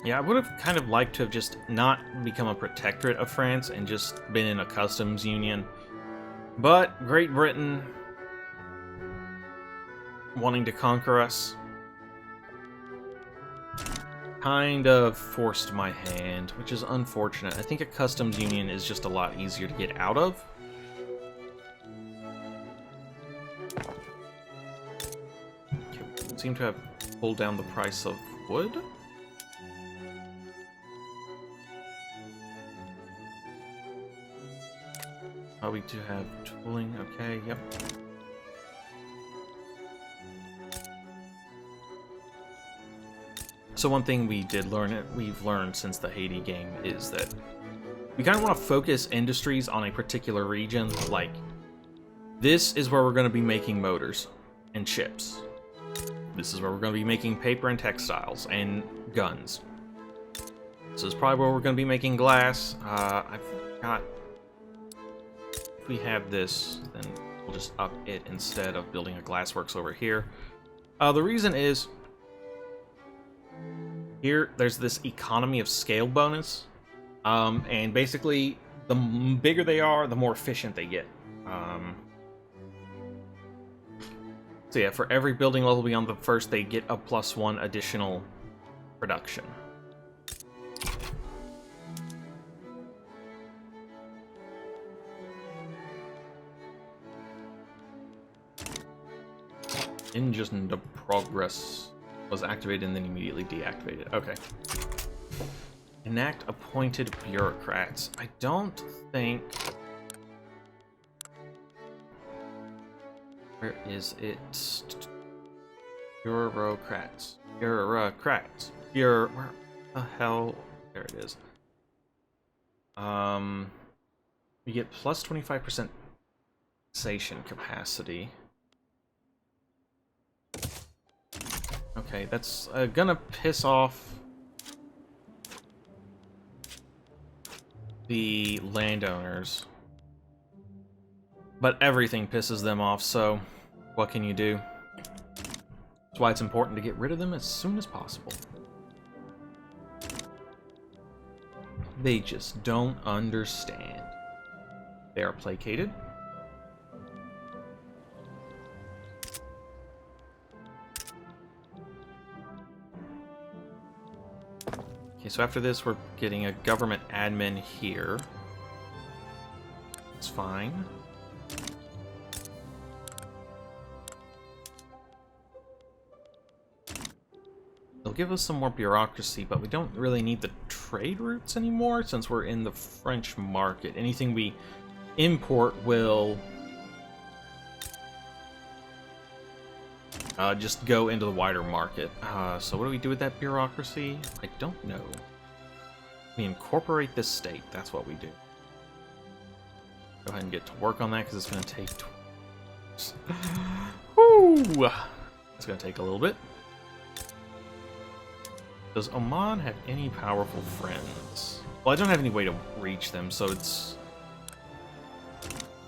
Yeah, I would have kind of liked to have just not become a protectorate of France and just been in a customs union. But Great Britain wanting to conquer us kind of forced my hand, which is unfortunate. I think a customs union is just a lot easier to get out of. Okay, we seem to have pulled down the price of wood. Oh, we do have tooling. Okay, yep. So one thing we've learned since the Haiti game is that we kind of want to focus industries on a particular region. Like, this is where we're going to be making motors and ships. This is where we're going to be making paper and textiles and guns. This is probably where we're going to be making glass. I've got... If we have this, then we'll just up it instead of building a glassworks over here. The reason is, here, there's this economy of scale bonus. And basically, the bigger they are, the more efficient they get. So yeah, for every building level beyond the first, they get a +1 additional production. Engine into progress was activated and then immediately deactivated. Okay. Enact appointed bureaucrats. I don't think... Where is it? Bureaucrats. Bureaucrats. The hell? There it is. We get plus 25% taxation capacity. Okay, that's gonna piss off the landowners. But everything pisses them off, so what can you do? That's why it's important to get rid of them as soon as possible. They just don't understand. They are placated. Okay, so after this, we're getting a government admin here. It's fine. They'll give us some more bureaucracy, but we don't really need the trade routes anymore since we're in the French market. Anything we import will just go into the wider market. So what do we do with that bureaucracy? I don't know. We incorporate this state. That's what we do. Go ahead and get to work on that because it's going to take... Woo! It's going to take a little bit. Does Oman have any powerful friends? Well, I don't have any way to reach them, so it's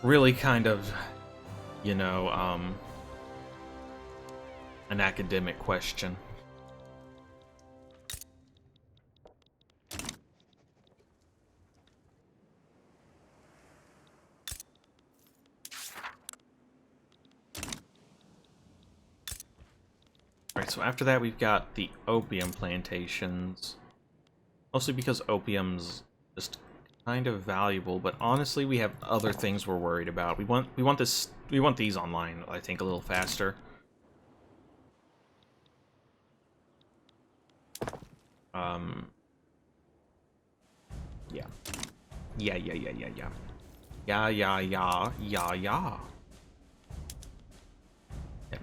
really kind of, you know, an academic question. Alright, so after that we've got the opium plantations. Mostly because opium's just kind of valuable, but honestly we have other things we're worried about. We want these online, I think, a little faster. Yeah. Yeah.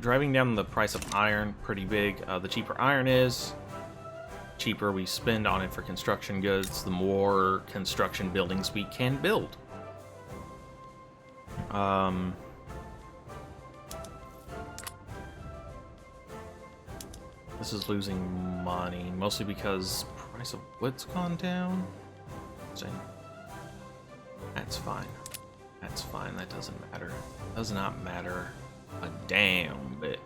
Driving down the price of iron pretty big. The cheaper iron is, cheaper we spend on it for construction goods, the more construction buildings we can build. This is losing money, mostly because price of wood's gone down. That's fine. That's fine, that doesn't matter. Does not matter a damn bit.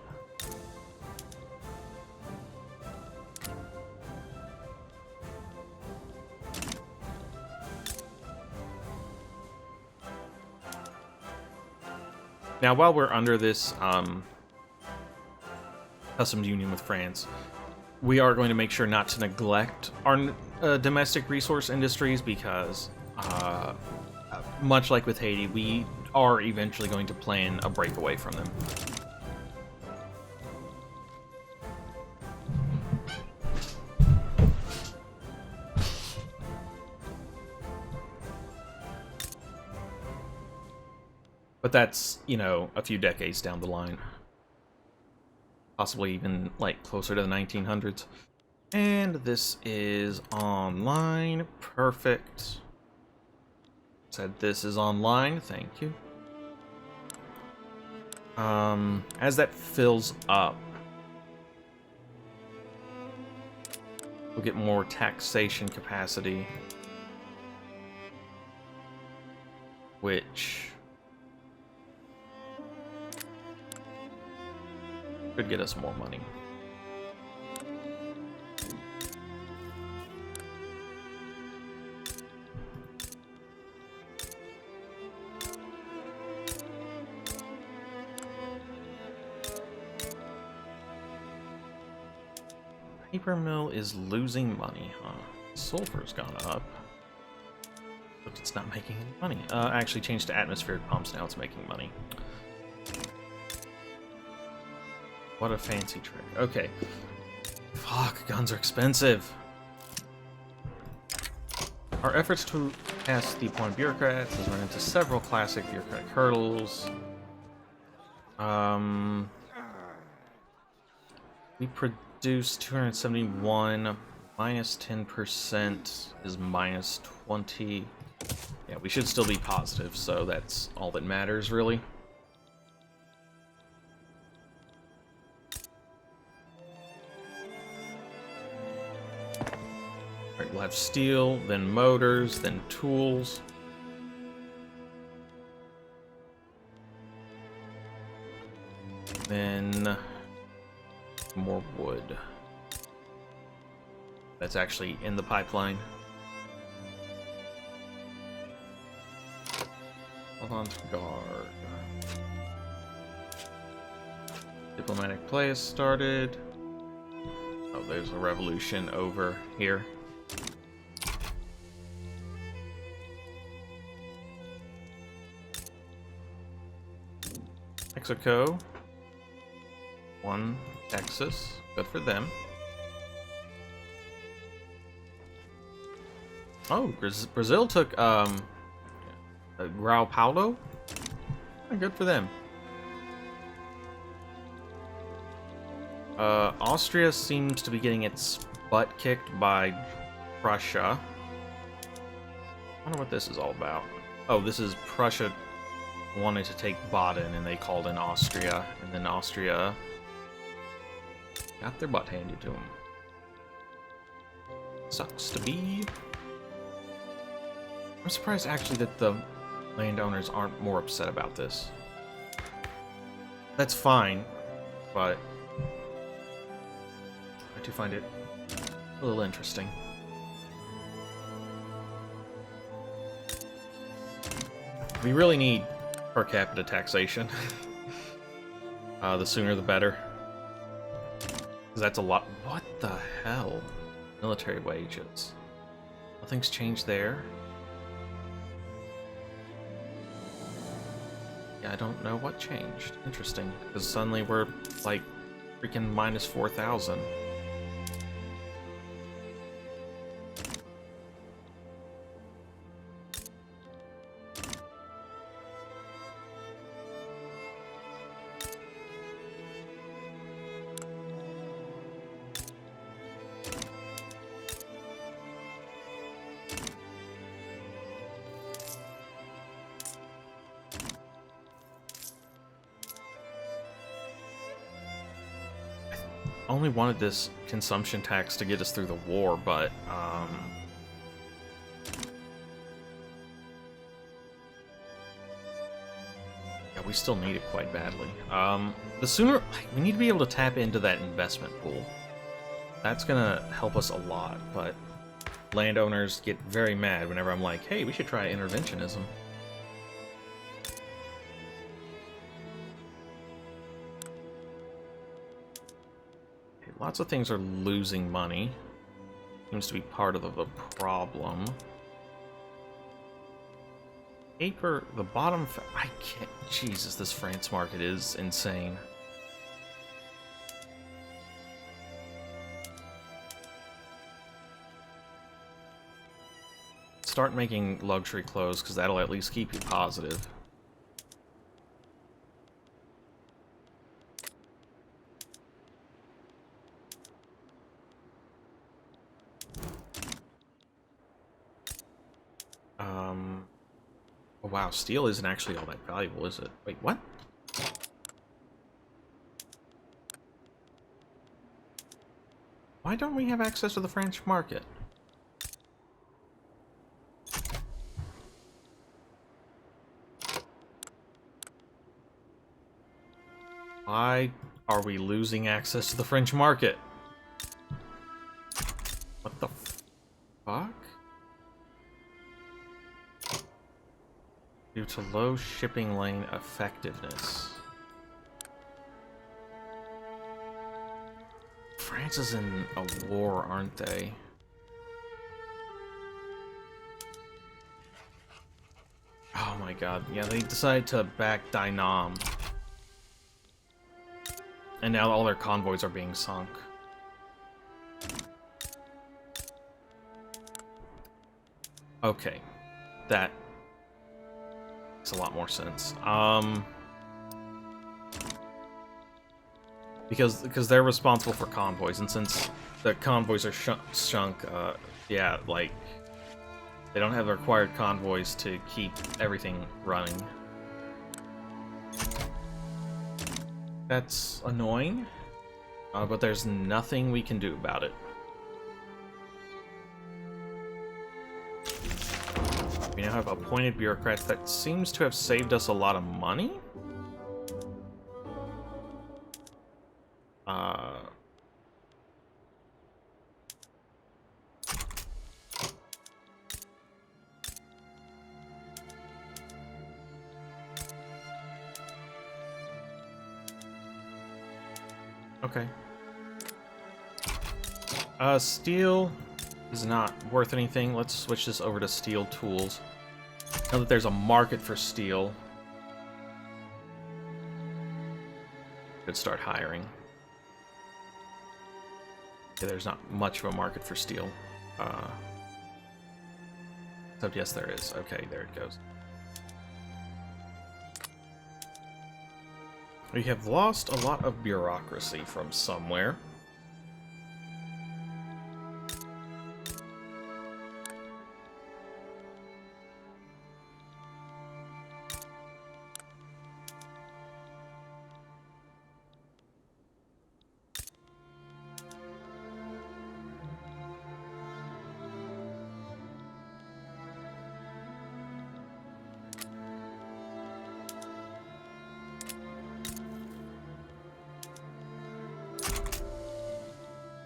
Now, while we're under this customs union with France, we are going to make sure not to neglect our domestic resource industries because, much like with Haiti, we are eventually going to plan a breakaway from them. But that's, you know, a few decades down the line. Possibly even, like, closer to the 1900s. And this is online. Perfect. Said this is online. Thank you. As that fills up, we'll get more taxation capacity, which could get us more money. Paper mill is losing money, huh? Sulfur's gone up, but it's not making any money. Actually changed to atmospheric pumps, now it's making money. What a fancy trick. Okay. Fuck, guns are expensive. Our efforts to pass the point bureaucrats has run into several classic bureaucratic hurdles. We produced 271 Minus 10% is minus 20. Yeah, we should still be positive, so that's all that matters, really. Alright, we'll have steel, then motors, then tools. Then more wood. That's actually in the pipeline. Avant-garde. Diplomatic play has started. Oh, there's a revolution over here. Mexico won Texas. Good for them. Oh, Brazil took Grau Paulo. Good for them. Austria seems to be getting its butt kicked by Prussia. I wonder what this is all about. Oh, this is Prussia wanted to take Baden, and they called in Austria, and then Austria got their butt handed to them. Sucks to be. I'm surprised, actually, that the landowners aren't more upset about this. That's fine, but I do find it a little interesting. We really need per capita taxation. The sooner the better. Because that's a lot. What the hell? Military wages. Nothing's changed there. Yeah, I don't know what changed. Interesting. Because suddenly we're like freaking minus 4,000. Only wanted this consumption tax to get us through the war, but yeah, we still need it quite badly. The sooner we need to be able to tap into that investment pool. That's gonna help us a lot, but landowners get very mad whenever I'm like, hey, we should try interventionism. Lots of things are losing money. Seems to be part of the problem. Paper, the bottom... I can't... Jesus, this France market is insane. Start making luxury clothes, because that'll at least keep you positive. Oh, wow, steel isn't actually all that valuable, is it? Wait, what? Why don't we have access to the French market? Why are we losing access to the French market? What the fuck? Due to low shipping lane effectiveness. France is in a war, aren't they? Oh my god, yeah, they decided to back Dynam. And now all their convoys are being sunk. Okay. That makes a lot more sense. because they're responsible for convoys, and since the convoys are shrunk, yeah, like they don't have the required convoys to keep everything running. That's annoying, but there's nothing we can do about it. We now have appointed bureaucrats. That seems to have saved us a lot of money. Okay. Steel is not worth anything. Let's switch this over to steel tools. Now that there's a market for steel, could start hiring. Yeah, there's not much of a market for steel. Except yes, there is. Okay, there it goes. We have lost a lot of bureaucracy from somewhere.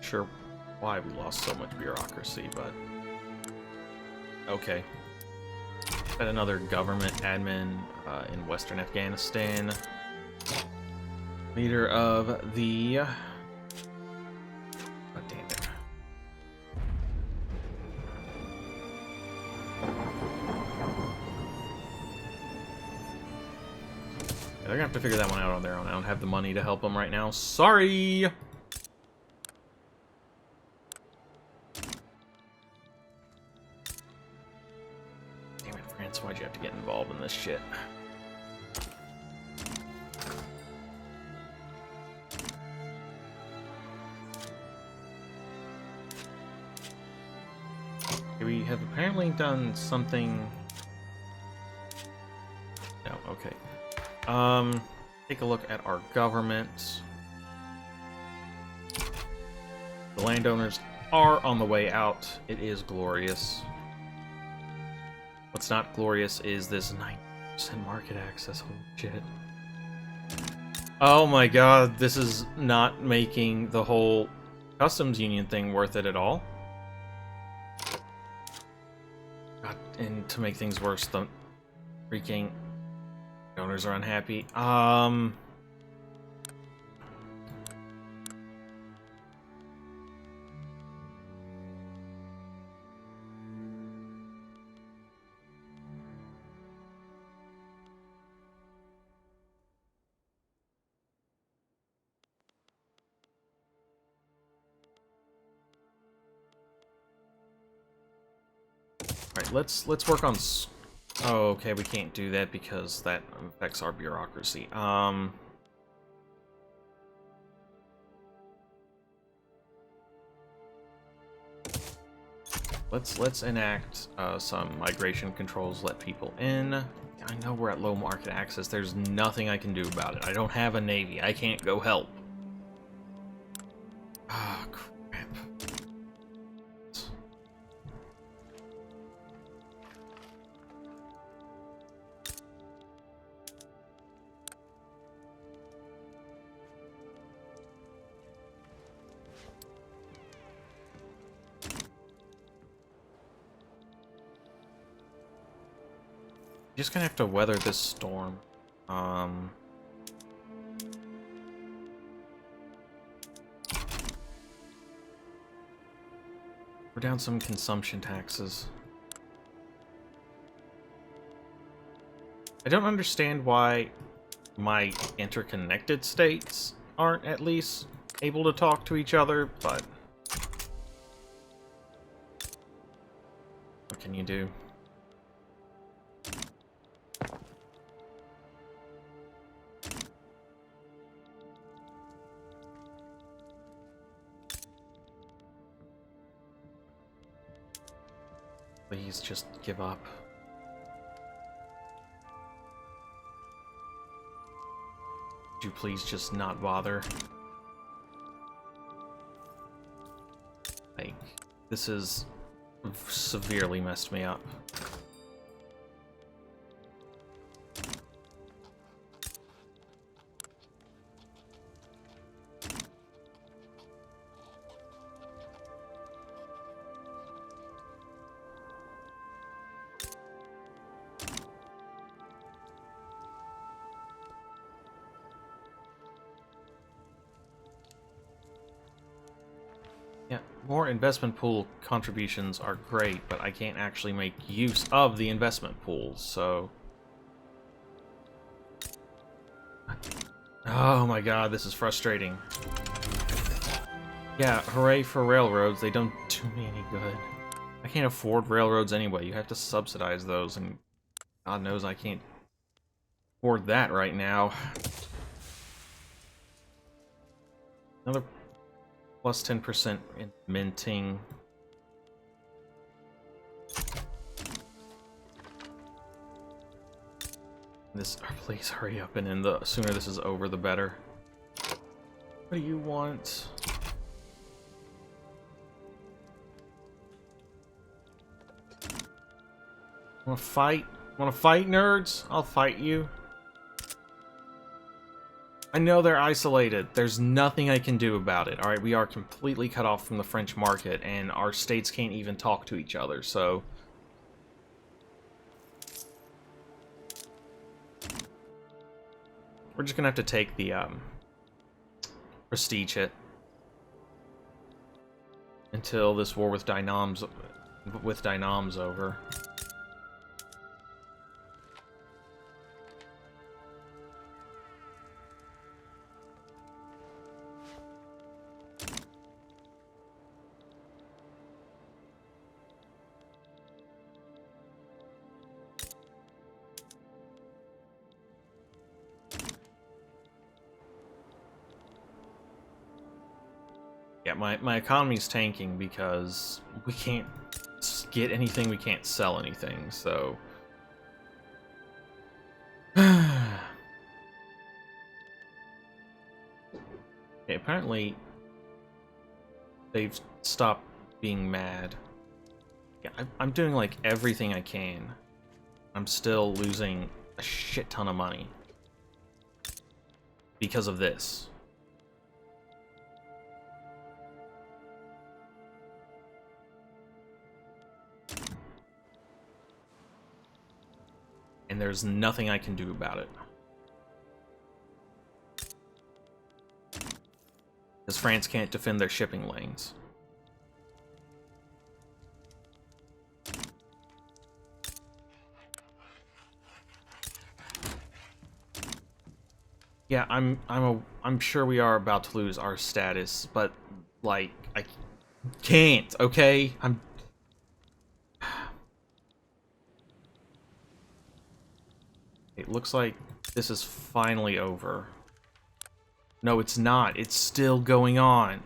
Sure why we lost so much bureaucracy, but okay. Got another government admin in Western Afghanistan. Leader of the... Oh, damn it. They're gonna have to figure that one out on their own. I don't have the money to help them right now. Sorry! Why'd you have to get involved in this shit? We have apparently done something... No, okay. Take a look at our government. The landowners are on the way out. It is glorious. What's not glorious is this 9% market access. Holy shit. Oh my god, this is not making the whole customs union thing worth it at all. God, and to make things worse, the freaking owners are unhappy. Alright, let's work on... Oh, okay, we can't do that because that affects our bureaucracy. Let's enact some migration controls, let people in. I know we're at low market access. There's nothing I can do about it. I don't have a navy. I can't go help. Ah, crap. Just gonna have to weather this storm. We're down some consumption taxes. I don't understand why my interconnected states aren't at least able to talk to each other, but what can you do? Please just give up. Would you please just not bother? Like, this has severely messed me up. Yeah, more investment pool contributions are great, but I can't actually make use of the investment pools, so... Oh my god, this is frustrating. Yeah, hooray for railroads, they don't do me any good. I can't afford railroads anyway, you have to subsidize those, and God knows I can't afford that right now. Another plus 10% in minting. This, please hurry up, and the sooner this is over, the better. What do you want? Wanna fight? Wanna fight, nerds? I'll fight you. I know they're isolated. There's nothing I can do about it. Alright, we are completely cut off from the French market, and our states can't even talk to each other, so... We're just gonna have to take the, prestige hit. Until this war with Dynam's over. Yeah, my economy's tanking because we can't get anything, we can't sell anything, so... Okay, apparently they've stopped being mad. Yeah, I'm doing like everything I can. I'm still losing a shit ton of money because of this. And there's nothing I can do about it. Because France can't defend their shipping lanes. Yeah, I'm sure we are about to lose our status, but like I can't, okay? It looks like this is finally over. No, it's not. It's still going on.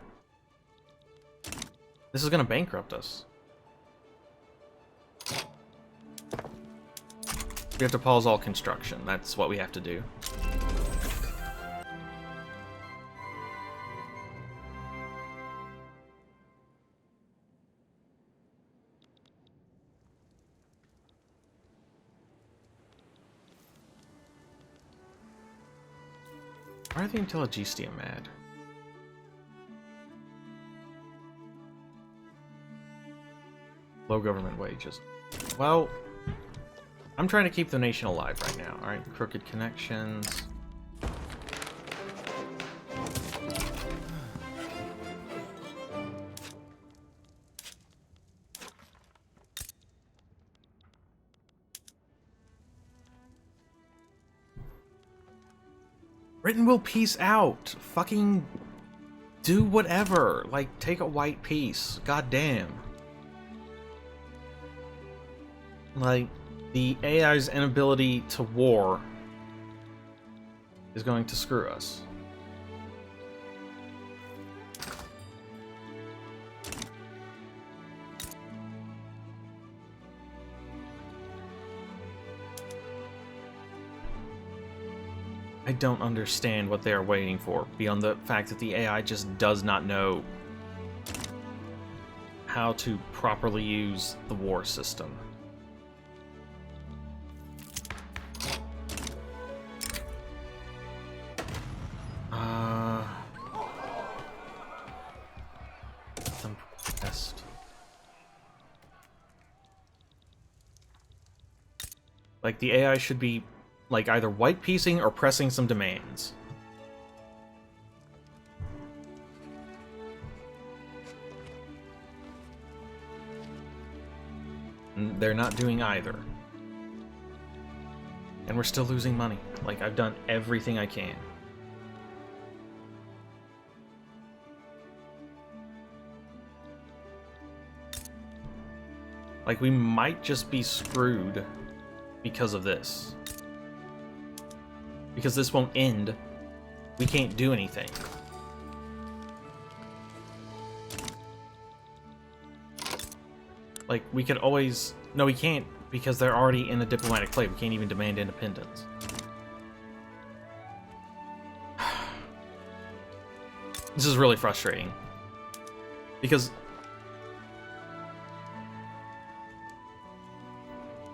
This is gonna bankrupt us. We have to pause all construction. That's what we have to do. Why are the Intelligencia mad? Low government wages. Well, I'm trying to keep the nation alive right now. Alright, crooked connections. Britain will peace out. Fucking do whatever. Like, take a white peace. God damn. Like, the AI's inability to war is going to screw us. I don't understand what they are waiting for, beyond the fact that the AI just does not know how to properly use the war system. I'm pressed. Like, the AI should be, like, either white piecing or pressing some demands. And they're not doing either. And we're still losing money. Like, I've done everything I can. Like, we might just be screwed because of this. Because this won't end. We can't do anything. Like, we could always... No, we can't, because they're already in a diplomatic play. We can't even demand independence. This is really frustrating. Because...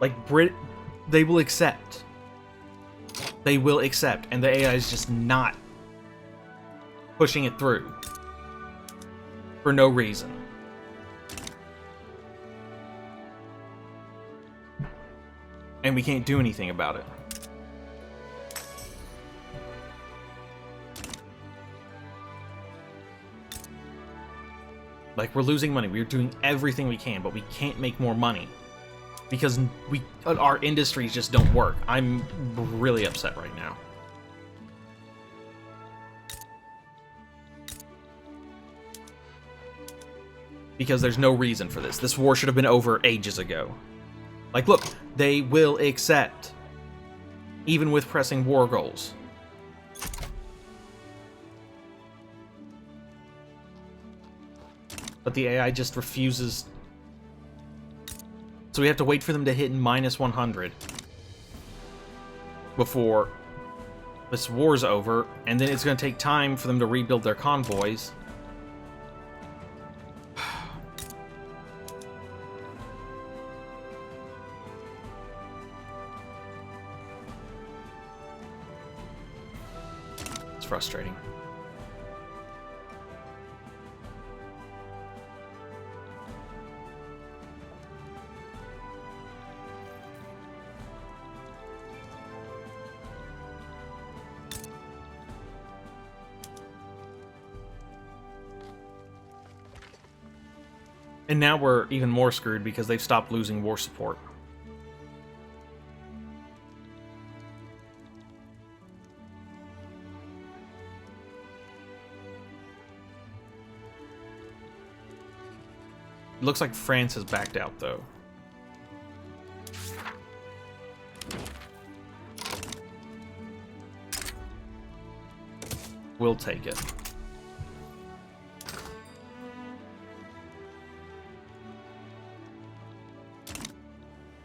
like, they will accept. They will accept, and the AI is just not pushing it through. For no reason. And we can't do anything about it. Like, we're losing money. We're doing everything we can, but we can't make more money. Because our industries just don't work. I'm really upset right now. Because there's no reason for this. This war should have been over ages ago. Like, look, they will accept. Even with pressing war goals. But the AI just refuses. So we have to wait for them to hit minus 100 before this war's over, and then it's going to take time for them to rebuild their convoys. It's frustrating. And now we're even more screwed because they've stopped losing war support. It looks like France has backed out, though. We'll take it.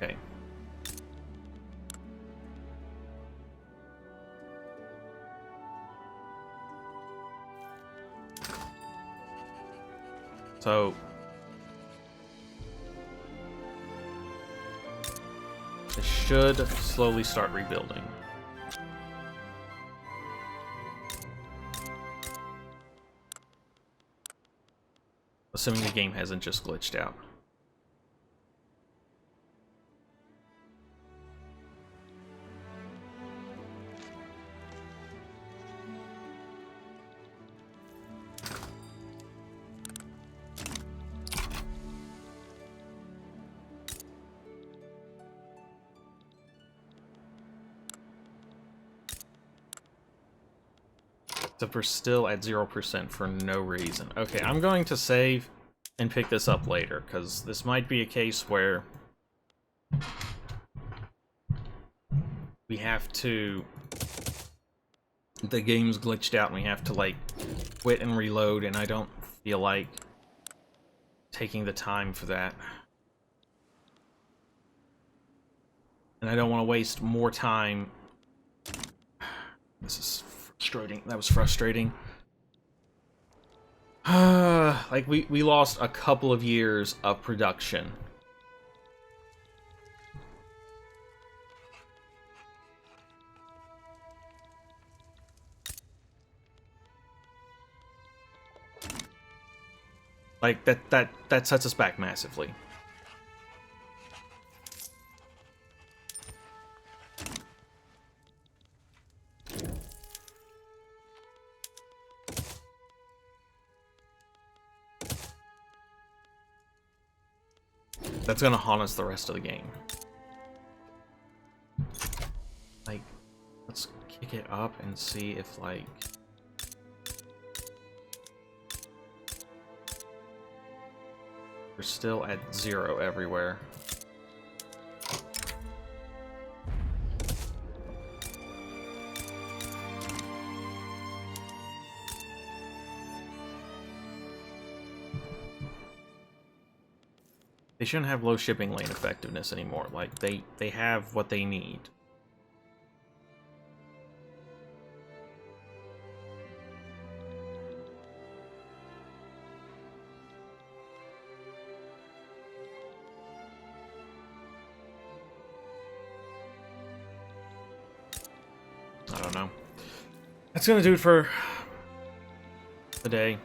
Okay. So... it should slowly start rebuilding. Assuming the game hasn't just glitched out. Except we're still at 0% for no reason. Okay, I'm going to save and pick this up later, because this might be a case where we have to... the game's glitched out and we have to, like, quit and reload, and I don't feel like taking the time for that. And I don't want to waste more time This is frustrating. That was frustrating. Like, we lost a couple of years of production. Like, that sets us back massively. That's gonna haunt us the rest of the game. Like, let's kick it up and see if, like... we're still at 0 everywhere. They shouldn't have low shipping lane effectiveness anymore. Like, they have what they need. I don't know. That's gonna do it for the day.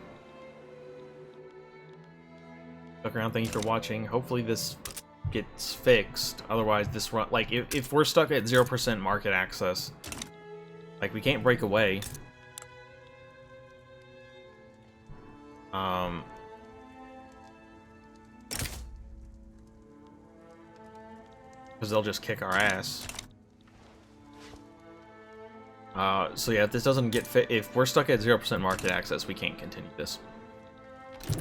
Look around, thank you for watching. Hopefully this gets fixed. Otherwise, this run, like, if we're stuck at 0% market access, like, we can't break away. Because they'll just kick our ass. So yeah, if this doesn't get fit, if we're stuck at 0% market access, we can't continue this.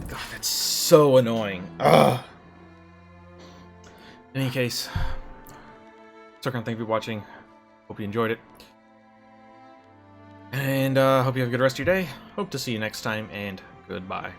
God, that's so annoying. Ugh. In any case, Circon, thank you for watching. Hope you enjoyed it. And hope you have a good rest of your day. Hope to see you next time, and goodbye.